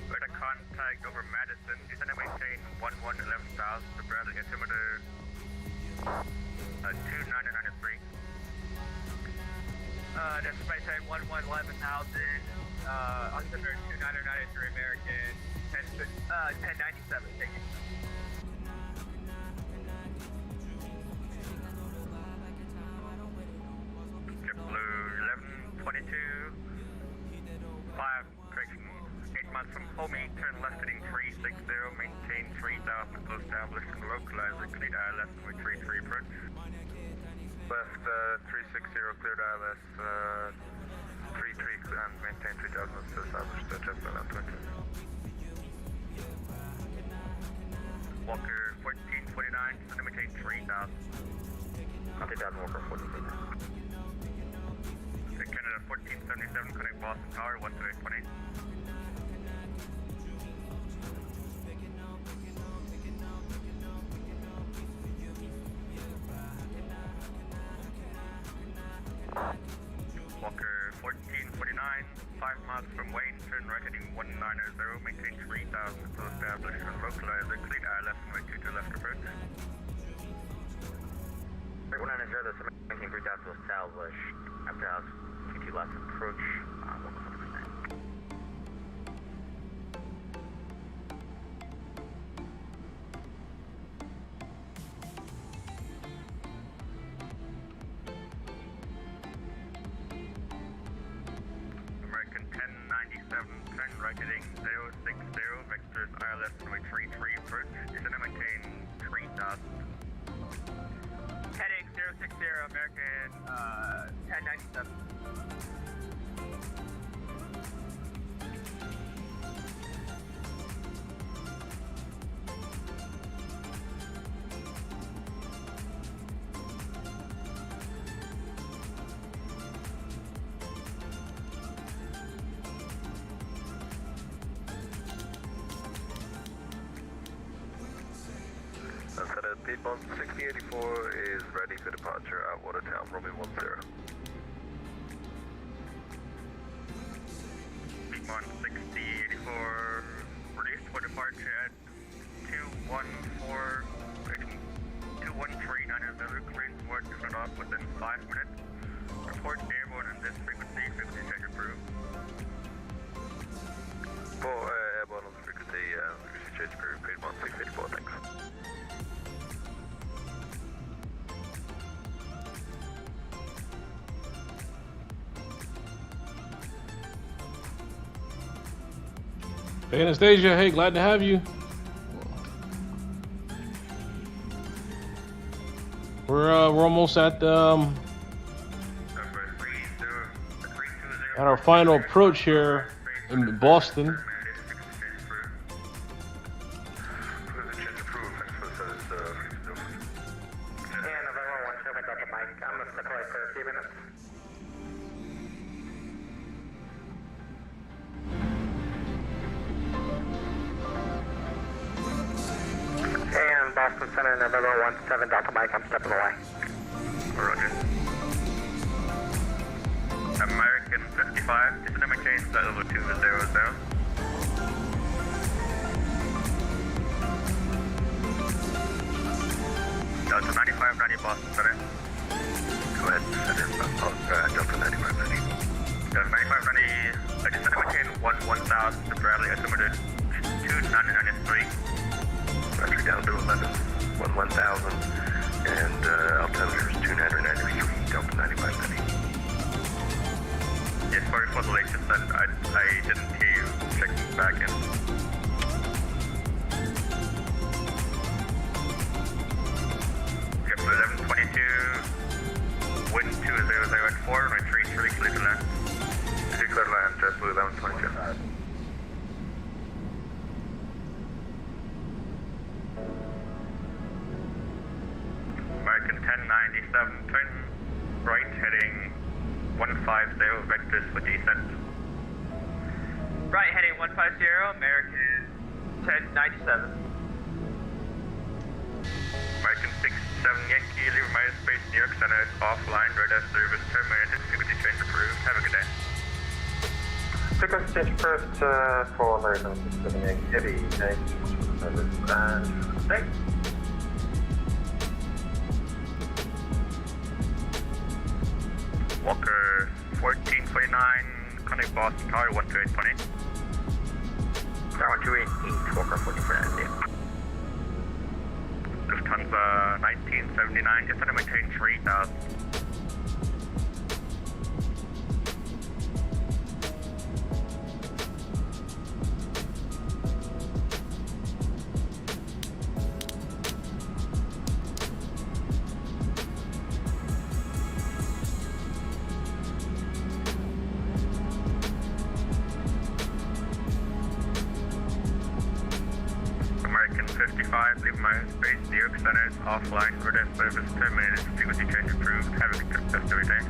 Radar contact over Madison. Descend and maintain 11,000. The Bradley altimeter 2993. Just maintain 11,000. Altimeter 2993 American 1097. Thank you. JetBlue 1122. 5 correction. 8 miles from Homey, turn left heading 360, maintain 3000 until established and localizer, cleared ILS with 33 approach. Left 360, cleared ILS 33 and maintain 3000 until established, JetBlue 1120. Walker 1449, turn maintain 3000. 3000 Walker 1449. Canada 1477, connect Boston Tower, 12820. Walker 1449, 5 miles from Wayne, turn right heading 190, maintain 3000 until established and localizer, clean ILS and weight 22 left approach. Right 190, that's maintain 3000 to establish after house 22 left approach, 100%. American 1097, turn right heading 060, vectors ILS runway 33 approach, descend and maintain 3000. Heading 060, American 1097. Lieutenant Piedmont 6084 is ready for departure at Watertown, Runway 10. Piedmont 6084 released for departure at 2 repeat 1684, thanks. Hey Anastasia, hey, glad to have you. We're almost at our final approach here in Boston. And Boston Center, November 17 Delta Mike, I'm stepping away. Roger. American 55, descend and maintain flight level 200. Delta 9590 Boston Center. Go ahead, Center. Delta 9590. Delta 9590, descend and maintain 1000 to Bradley, estimated 2993. Roger, down to 11, 1000, and altimeter is 293, Delta 9590. Yes, sorry for the latest, and I didn't hear you checking back in. Yep, 1122, wind 200 at 4, runway 33, clear to land. Clear to land, JetBlue 1122. American 1097, turn right, heading 150, vectors for descent. Right, heading 150, American 1097. American 67 Yankee, leave minus space, New York Center is offline, radar service terminated, frequency change approved. Have a good day. Frequency change approved for American 67 Yankee, heavy, and thanks. Walker 1429, connect Boston Tower 12820. Tower 128, Walker 1449. Lufthansa 1979, just to maintain 3000. American 55, leave my space, New York Center is offline, radar service terminated, frequency change approved. Have a good rest of your day.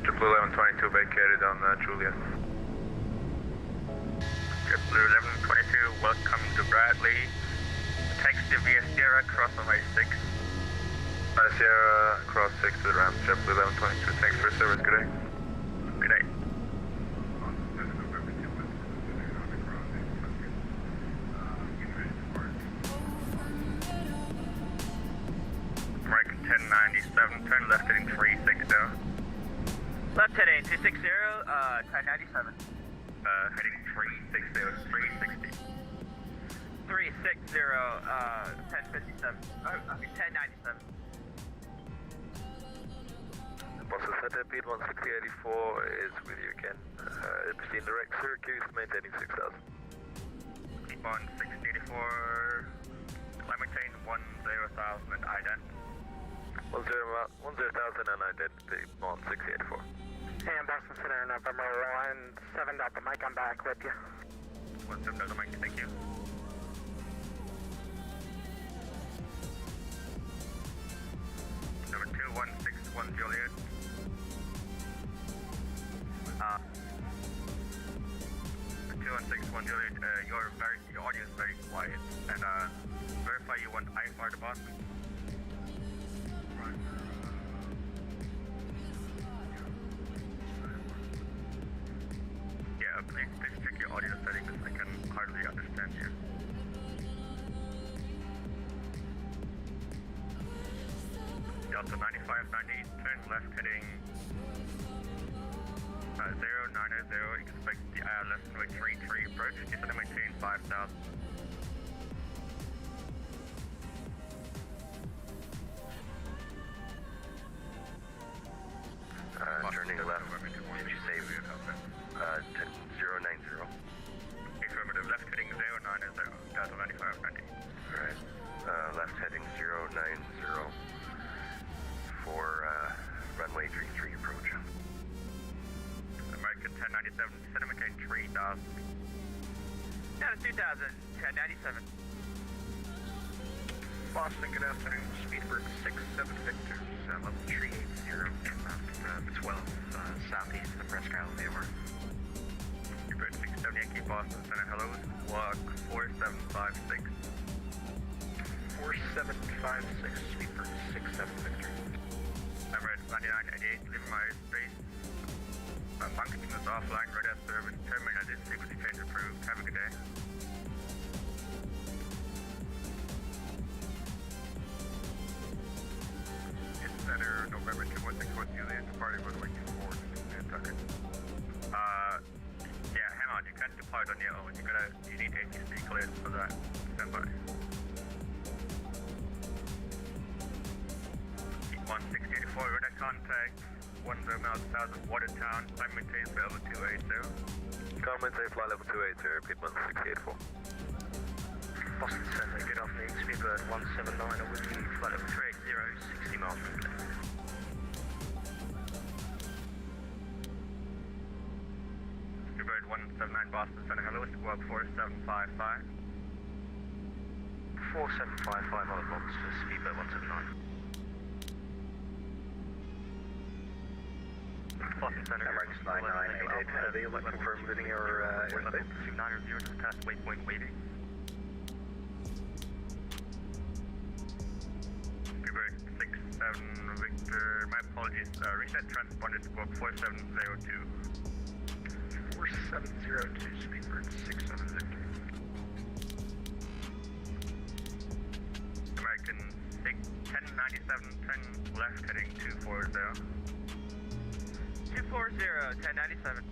JetBlue 1122 vacated on Juliet. JetBlue 1122, welcome to Bradley. Taxi via Sierra, cross runway 6. Sierra, cross 6 to the ramp, JetBlue 1122, thanks for your service, good day. Good day. American 1097, turn left heading 360. Left heading 260, 1097. Heading 360, 360. 360, 1057. Okay, 1097. Boston Center, Beat 1684 is with you again. Proceed direct Syracuse, maintaining 6000. Keep on 684. Climb maintain 10,000 and ident. 10,000 and identity on 684. And Boston Center, November 17 Delta Mike, I'm back with you. 17 Delta Mike, thank you. Number 2161 Juliet. 2161 Juliet, your audio is very quiet and very 1 IFR to Boston. Yeah, please check your audio settings. I can hardly understand you. Delta 9590, turn left heading 090, expect the ILS runway 33 approach, descend and maintain 5,000. Turning left, did you say 090? Affirmative, left heading 090, Delta 9590. Alright, left heading 090 for runway 33 approach. American 1097, descend and maintain 3,000. Down to 2,000, 1097. Boston, good afternoon. Speedbird 67 Victor, level 380, inbound 12 southeast of Nebraska, Alabama. Speedbird 67 Yankee, Boston Center, hello, squawk 4756. 4756, Speedbird 67 Victor. Emirates 9988, leaving my airspace. Functioning is offline, radar service terminated, frequency change approved. Have a good day. Center, November 2161 Juliet, departing runway 24 Nantucket. Yeah, hang on, you can't depart on your own. You need ATC clearance for that. Stand by. 1684, radar contact, 10 miles south of Watertown, climb maintain flight level 280. Climb maintain flight level 280, repeat 1684. Boston Center, good afternoon. Speedbird 179 with you, flight level 380, 60 miles from there. Speedbird 179 Boston Center, hello, squawk 4755. 4755 on Monster, Speedbird 179. Boston Center, Emirates 9988 Heavy, let's confirm moving your airspace. 2900, just past waypoint waiting. Speedbird 67 Victor, my apologies, reset transponder squawk 4702. 4702, Speedbird 67 Victor. American 1097, turn left heading 240. 240, 1097.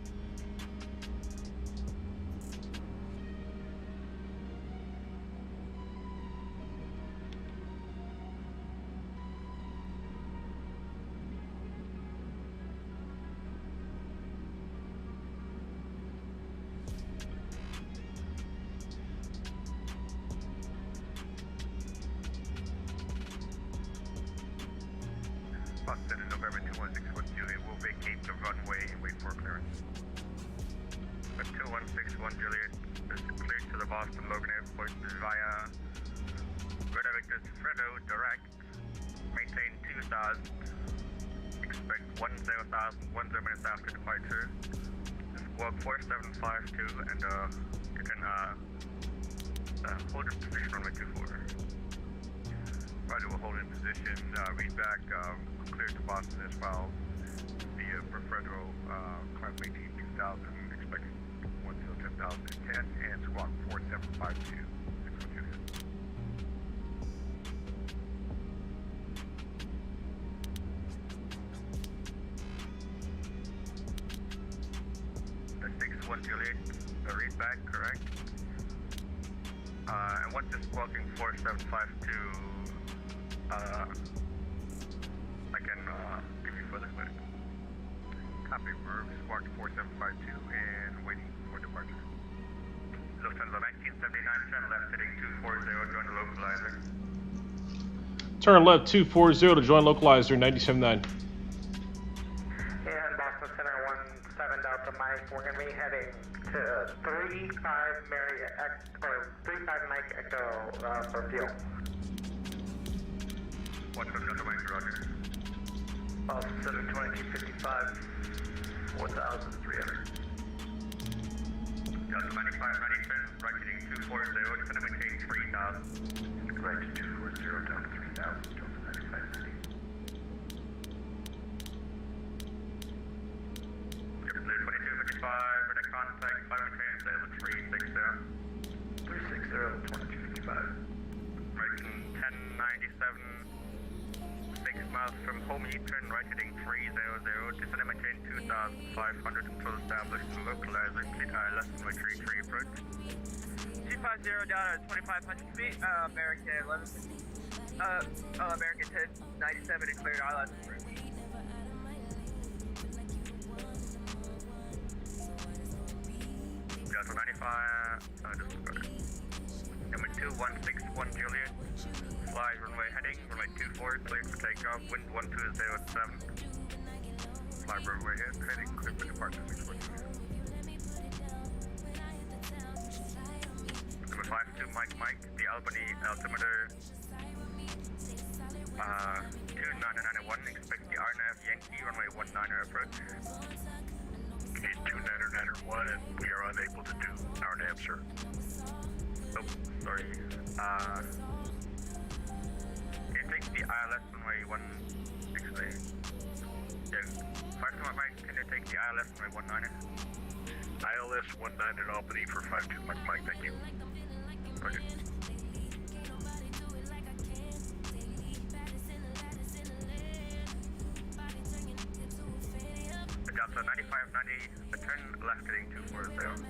Boston, November 2161 Juliet, will vacate the runway and wait for clearance. The 2161 Juliet is cleared to the Boston Logan Airport via radar Victor Fredo direct. Maintain 2000. Expect 10 minutes after departure. Squawk 4752 and you can hold your position runway 24. Roger, we'll hold in position, read back, clear to Boston as well, via Federal, climb 2000, expecting 10,010, and squawk 4752, 612. The 61 Juliet, read back, correct? And once you're squawking 4752, I can give you further clearance. Copy, Merv, squawk 4752, and waiting for departure. Lufthansa 1979, turn left heading 240, join the localizer. Turn left 240 to join localizer 97.9. And Boston Center 17 Delta Mike, we're going to be heading to 35 Mike Echo for fuel. What's up, Delta Mike, roger. Boston Center 2255, 4,300. Delta 9590, turn right heading 240, descend and maintain 3,000. Right to 240 down to 3000, Delta 9590. JetBlue 2255, radar contact, climate change, level 360. 360, 2255. American 1097, 6 miles from home U-turn, right heading 300, descend and maintain 2500 control established, localizer, complete ILS, runway 33 approach. 250 down at 2500 feet, American 11, American 1097 declared ILS approach. Delta 95, disregard. Number 2161 Juliet, fly runway heading, runway 24, cleared for takeoff, wind 1207. Fly runway heading, cleared for departure 642. Number 52 Mike, the Albany altimeter 2991, expect the RNAV Yankee, runway 19er approach. Okay, 2991, and we are unable to do our nav, sir. Oh, sorry. Can you take the ILS runway 168? Yeah, 52 Mike, can you take the ILS runway 19er? ILS 19 at Albany for 52 Mike, thank you. Roger. Delta 9590, turn left heading 240.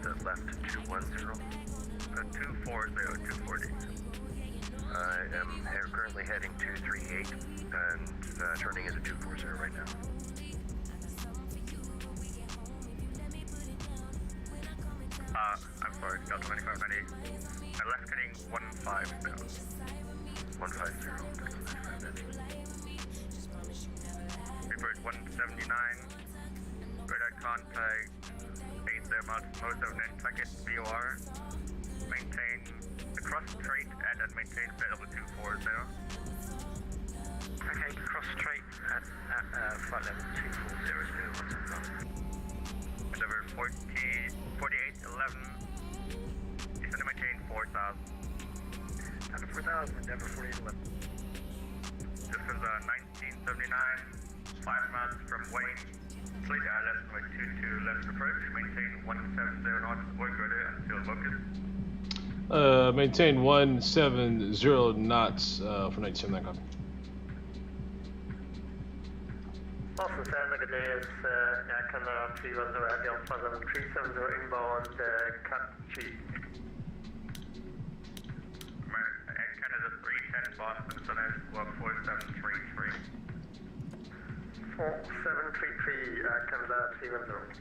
The left 210. 240. I am currently heading 238 and turning into 240 right now. I'm sorry, Delta 9590. Left heading 150. 150, Delta 9590. Report 179. Radar contact 80 miles north of Nantucket, BOR. Maintain the cross straight and maintain flight level 240. Okay, cross straight at flight level 240. Endeavour 4811. Descend and maintain 4000. Endeavour 4000, Endeavour 4811. Distance 1979. 5 miles from Wayne. Fleet ILS runway 22 left approach. Maintain 170 knots or greater until focus. Maintain 170 knots for 97 copy. Boston Santa Gadeas, Yakana 310 Avion 370 inbound, cut G. Canada 310 Boston Center, squawk 4733. 4733, Canada 310.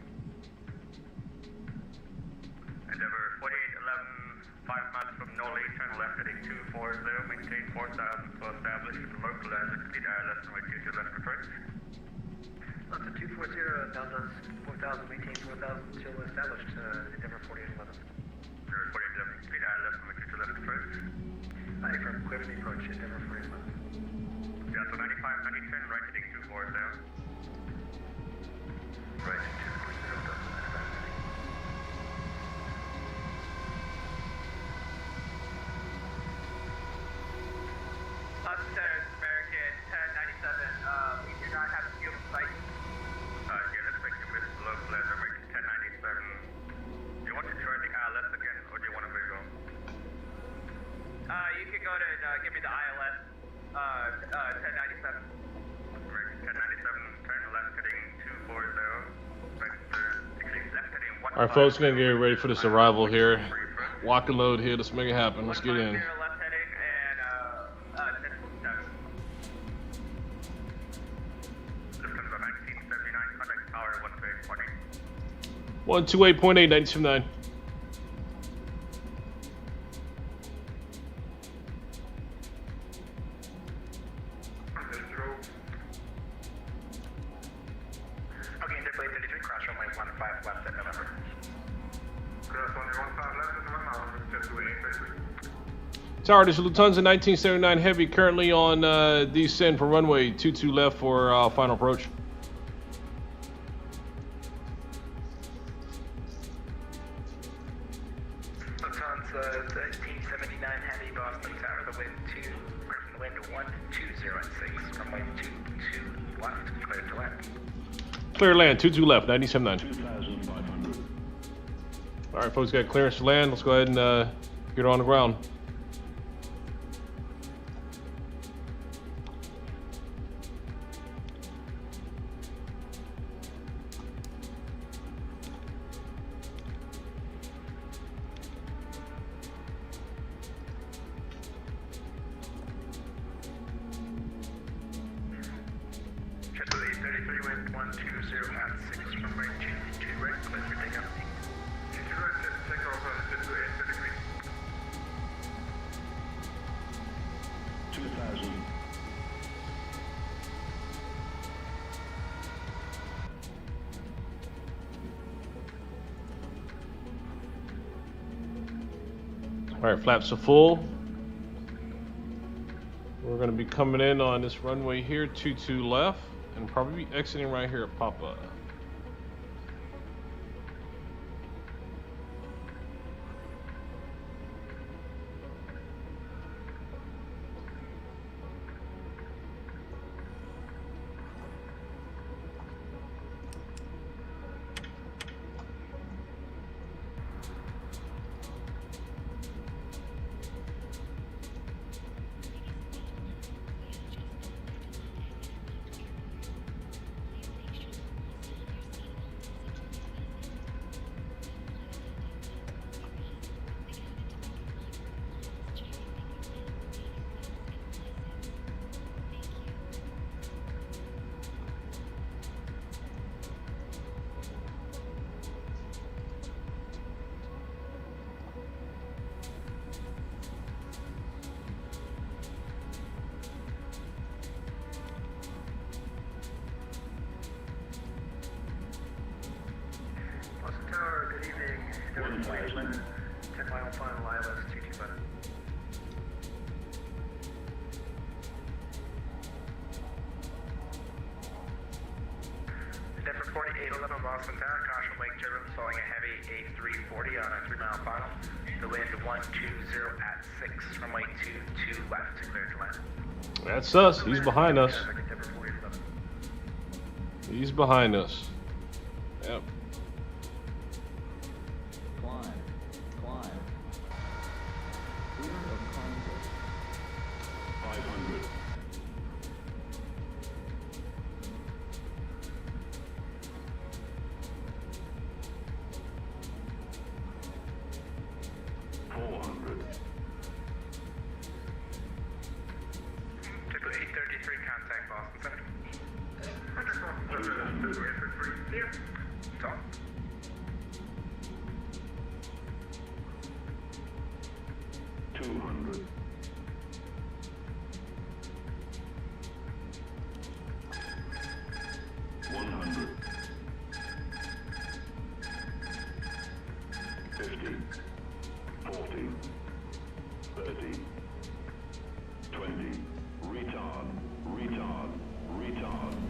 Endeavour 4811, 5 miles from Nolly, turn left heading 240, maintain 4000 to establish localizer, complete ILS runway 22 left approach. Delta 240, Delta 4000, maintain 4000 till established, Endeavour 4811. Endeavour 4811, complete ILS runway 22 left approach. From clear to the approach, Endeavour 4811. Delta 9590, turn right heading 240. Right to 240, Delta 9590. Upstairs, American 1097, we do not have a field of sight. Yeah, let's make it with localizer, American 1097. Do you want to try the ILS again, or do you want to move on? You can go to give me the ILS 1097. American 1097, turn left heading 240. Left heading 150. All right, folks, gonna get ready for this arrival here. Lock and load here. Let's make it happen. Let's get in. 150 left heading and 1047. Distance of 1979, contact tower 128.8. 128.8, 979. Okay, Endeavour 33, cross runway 15 left at November. Tower, this is Lufthansa 1979 Heavy, currently on descent for runway 22 left for final approach. 1979 Heavy Boston Tower, the wind 120 at 6, runway 22 left, clear to land. Clear land, 22 left, 97.9. All right, folks, got clearance to land. Let's go ahead and get her on the ground. JD340 wind 120 at 6, runway 22 right, clear for takeoff. 22 right, take off on JD340 degrees. 2000. All right, flaps are full. We're going to be coming in on this runway here, 22 left, and probably be exiting right here at Papa. Boston Tower, good evening. Dover Flight 10 mile final ILS 22 button. Denver 4811 Boston Tower, caution wake turbulence following a heavy A340 on a 3 mile final. The wind 120 at 6, runway 22 left, clear to land. That's us. He's behind us. Denver 4811. He's behind us. Yep. Climb. Clear of conflict. 500. 400. Typical 833, contact Boston Center. Clear. Talk. 200. 100. 50. 40. 30. 20. Retard. 5.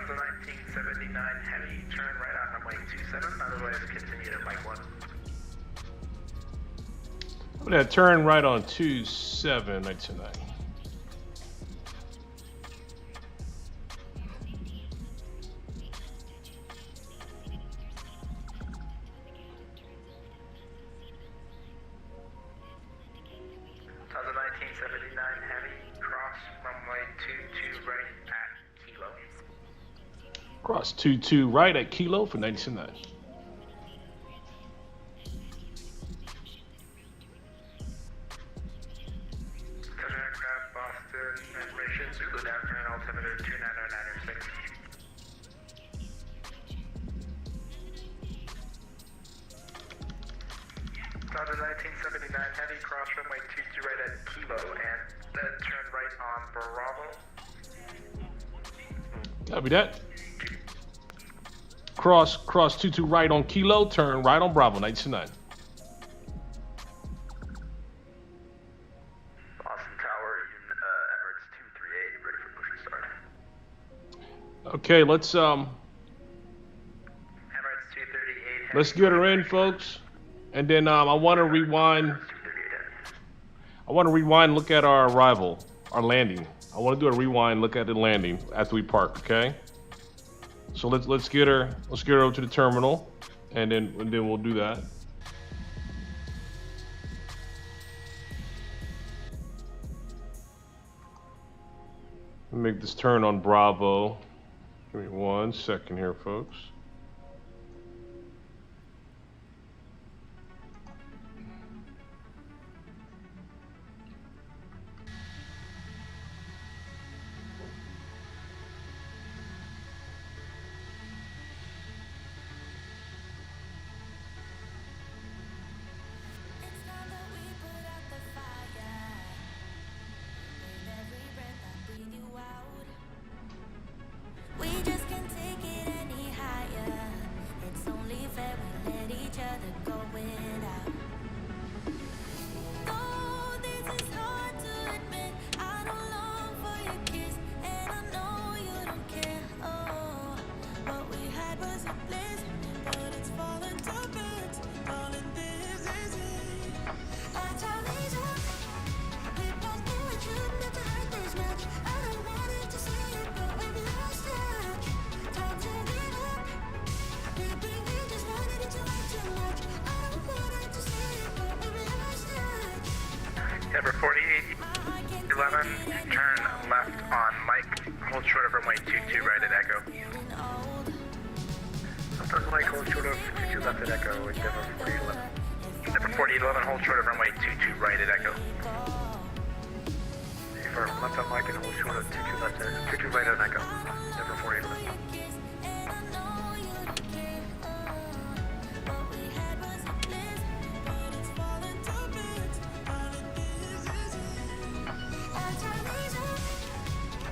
1979 Heavy, turn right on runway 27, otherwise continue to Mike 1. I'm going to turn right on 27, 1979. Delta 1979 Heavy, cross runway 22 right at Kilo. Cross 22 right at Kilo for 97.9. Cutter aircraft, Boston, information, Zulu down, turn altimeter 29096. Delta 1979 Heavy, cross runway 22 right at Kilo, and then turn right on Bravo. Copy that. Cross 22 right on Kilo, turn right on Bravo, 929. Boston Tower in Emirates 238, ready for push and start. Okay, let's Emirates 238. get her in, folks. And then I want to rewind. Look at our arrival, our landing. I want to do a rewind, look at the landing after we park, okay? So let's get her over to the terminal, and then we'll do that. Make this turn on Bravo. Give me 1 second here, folks. It's time that we put out the fire. With every breath I breathe you out. We just can't take it any higher. It's only fair we let each other go without. Oh, this is hard to admit. I don't long for your kiss, and I know you don't care. Oh, what we had was a bliss, but it's falling to bits. Darling, this is it. Our time is up. We both knew it shouldn't have hurt this much. I don't want it to say it, but we've lost touch. Time to give up. Maybe we just wanted it to hurt too much. I don't want it to say it, but we've lost touch. Denver 4811, turn left on Mike. Hold short of runway 22 right at Echo. Left on Mike, hold short of 22 left at Echo in Denver 4811. Denver 4811, hold short of runway 22 right at Echo. For left on Mike and hold short of 22 left there. 22 right on Echo. Denver 4811. And I know you don't care. What we had was a bliss, but it's falling to bits. Darling, this is it. Our time is up.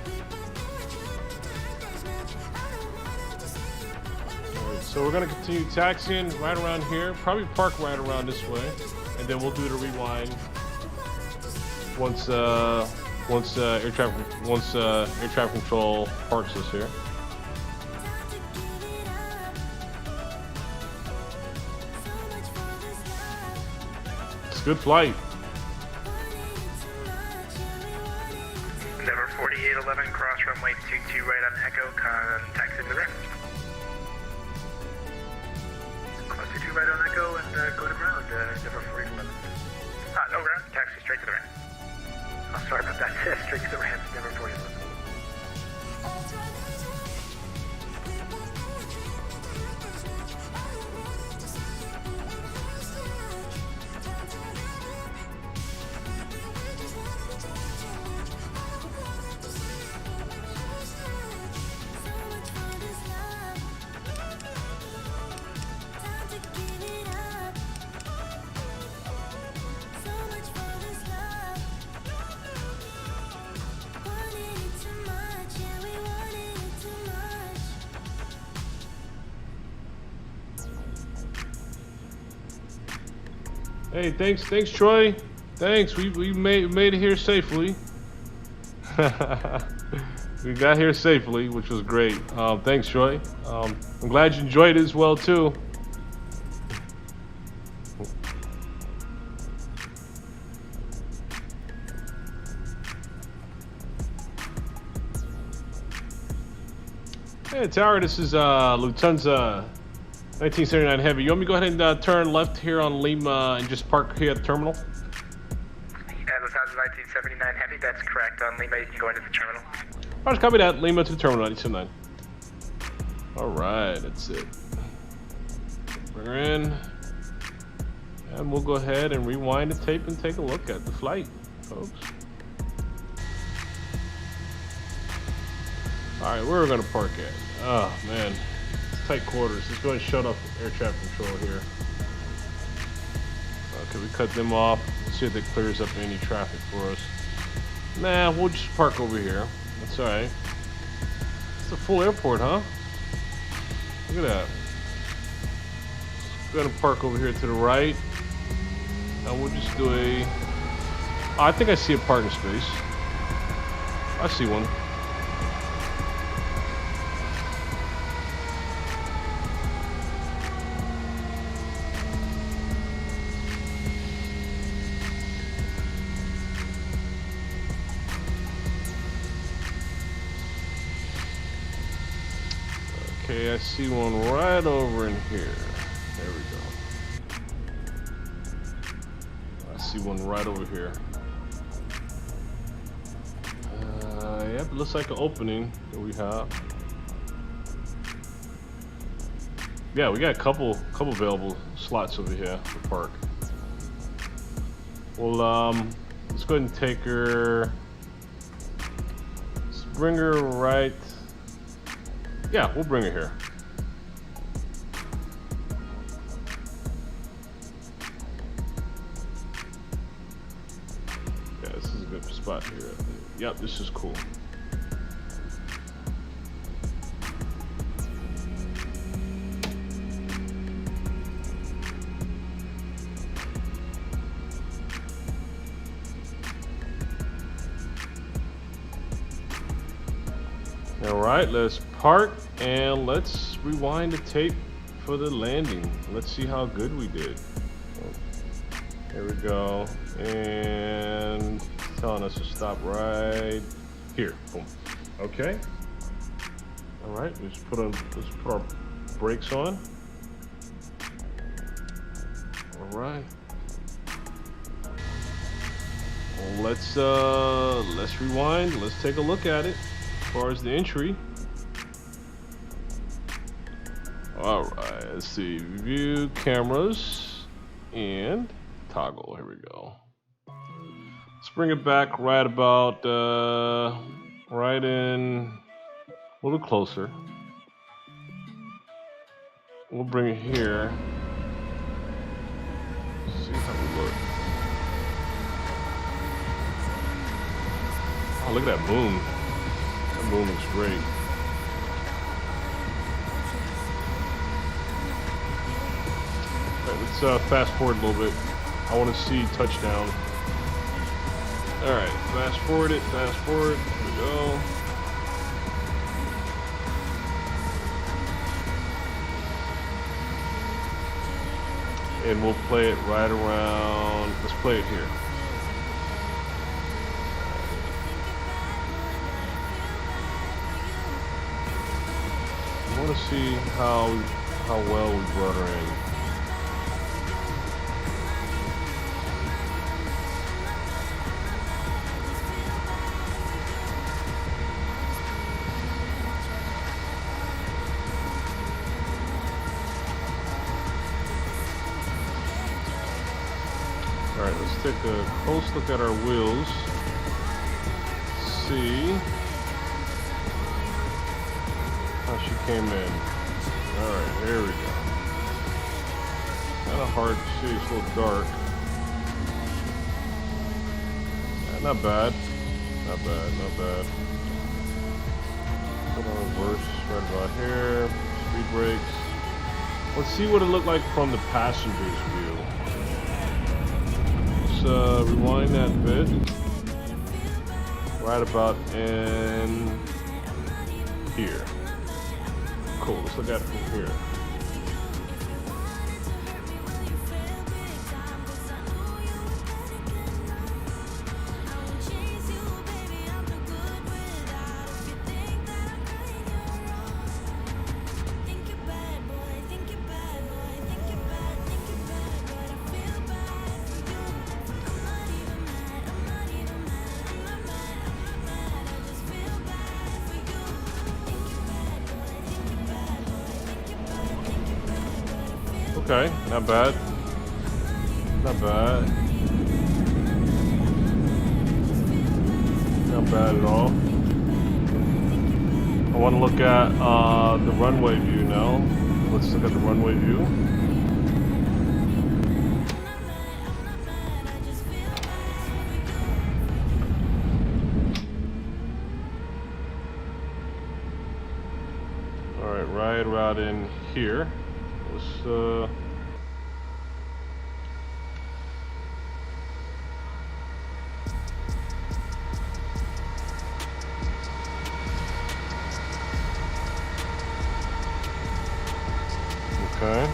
We both knew it shouldn't have hurt this much. I don't want it to say it, but we've lost. So we're gonna continue taxiing right around here, probably park right around this way, and then we'll do the rewind once air traffic control parks us here. It's a good flight. Denver 4811, cross runway 22 right on Echo, contact to the right. Cross 22 right on Echo and go to ground, Denver 4811. No ground, taxi straight to the ramp. Oh, sorry about that. Straight to the ramp, Denver 4811. Hey, thanks, Troy. Thanks, we made it here safely. We got here safely, which was great. Thanks, Troy. I'm glad you enjoyed it as well too. Hey, Tower, this is Lufthansa 1979 Heavy. You want me to go ahead and turn left here on Lima and just park here at the terminal? Yeah, Lufthansa 1979 Heavy, that's correct. On Lima, you can go into the terminal. Roger, copy that. Lima to the terminal, 979. Alright, that's it. Bring her in. And we'll go ahead and rewind the tape and take a look at the flight, folks. Alright, where are we going to park at? Oh, man. It's tight quarters. Let's go ahead and shut off air traffic control here. Okay, we cut them off. Let's see if that clears up any traffic for us. Nah, we'll just park over here. That's alright. It's a full airport, huh? Look at that. We're gonna park over here to the right. And we'll just do a... I think I see a parking space. I see one. Okay, I see one right over in here. There we go. I see one right over here. Yep, it looks like an opening that we have. Yeah, we got a couple available slots over here to park. Well, let's go ahead and take her. Let's bring her right. Yeah, we'll bring her here. Yeah, this is a good spot here, I think. Yep, this is cool. All right, let's park and let's rewind the tape for the landing. Let's see how good we did. Here we go. And it's telling us to stop right here. Boom. Okay. All right, let's put our brakes on. All right. Well, let's rewind. Let's take a look at it. As far as the entry. All right, let's see, view cameras and toggle. Here we go. Let's bring it back right about right in a little closer. We'll bring it here. Let's see how we look. Oh, look at that boom. That boom looks great. All right, let's fast forward a little bit. I want to see touchdown. All right, fast forward it, fast forward. Here we go. And we'll play it right around. Let's play it here. I want to see how well we brought her in. All right, let's take a close look at our wheels. See how she came in. All right, here we go. Kind of hard to see, it's a little dark. Yeah, not bad, not bad, not bad. Put on reverse right about here. Speed brakes. Let's see what it looked like from the passenger's view. Let's rewind that bit. Right about in here. Cool, let's look at it from here. Okay, not bad. Not bad. Not bad at all. I want to look at the runway view now. Let's look at the runway view. All right, right around in here. Let's okay.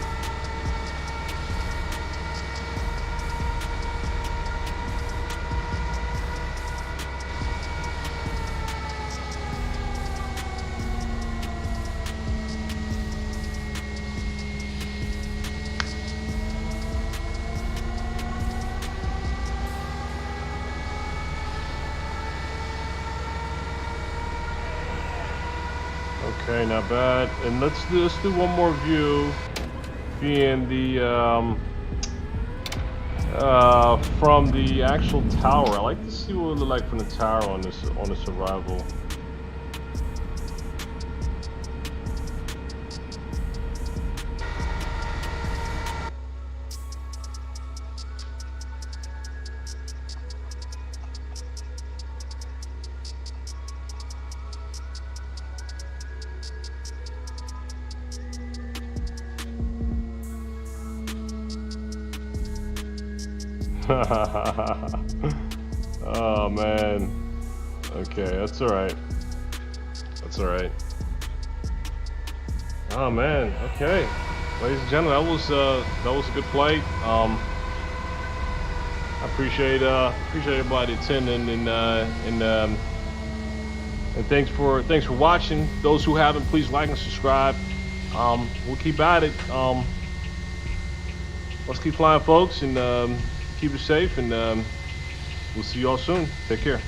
Okay, not bad. And let's do one more view, being the from the actual tower. I like to see what it would look like from the tower on this arrival. Oh man. Okay, that's all right. That's all right. Oh man. Okay, ladies and gentlemen, that was a good flight. I appreciate everybody attending, and thanks for watching. Those who haven't, please like and subscribe. We'll keep at it. Let's keep flying, folks, and keep it safe, and we'll see you all soon. Take care.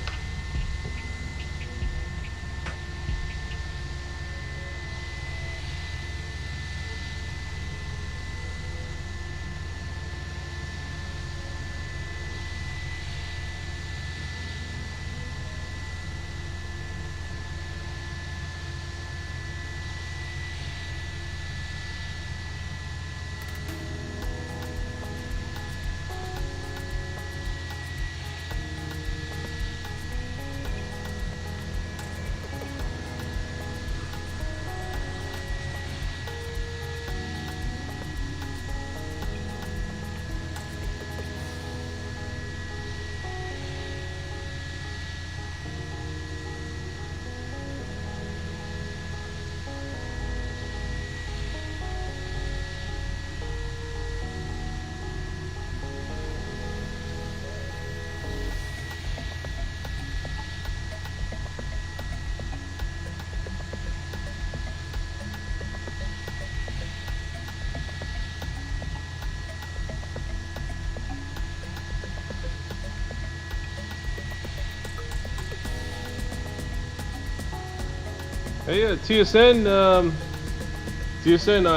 Hey, TSN,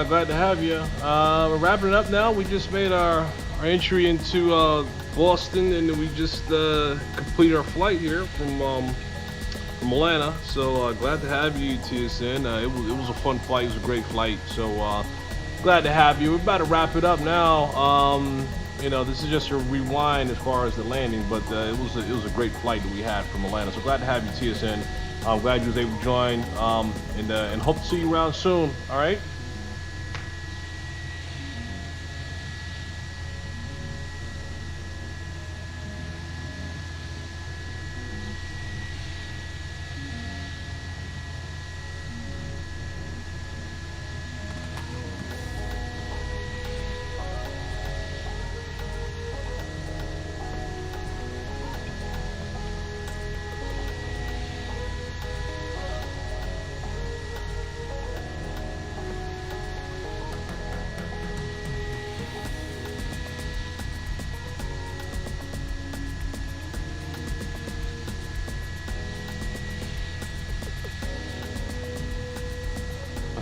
glad to have you. We're wrapping it up now. We just made our entry into Boston, and we just completed our flight here from Atlanta. So glad to have you, TSN. It was a fun flight. It was a great flight. So glad to have you. We're about to wrap it up now. You know, this is just a rewind as far as the landing, but it was a great flight that we had from Atlanta. So glad to have you, TSN. I'm glad you was able to join, and hope to see you around soon. All right.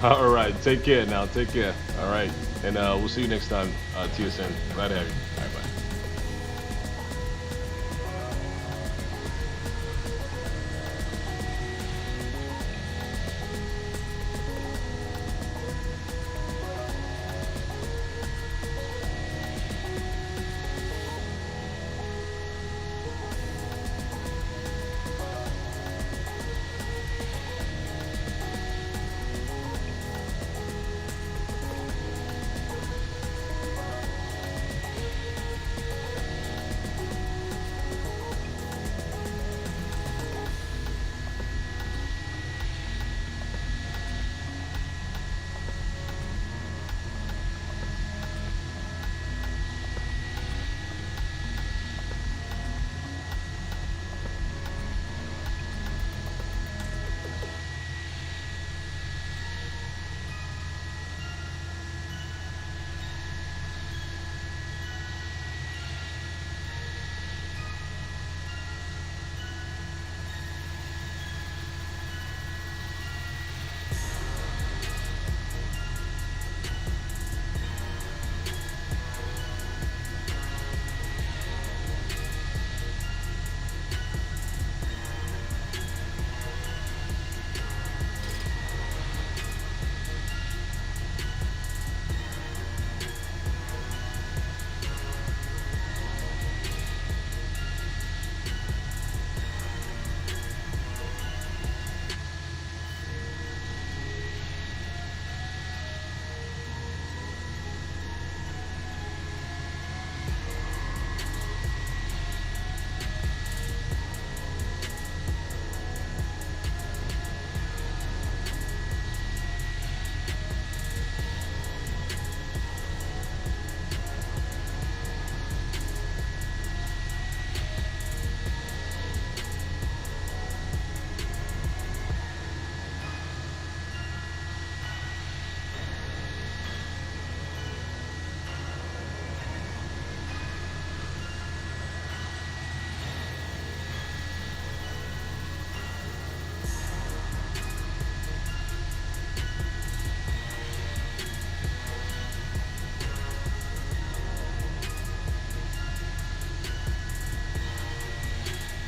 All right, take care now. Take care. All right, and we'll see you next time, TSN. Glad to have you. All right, bye.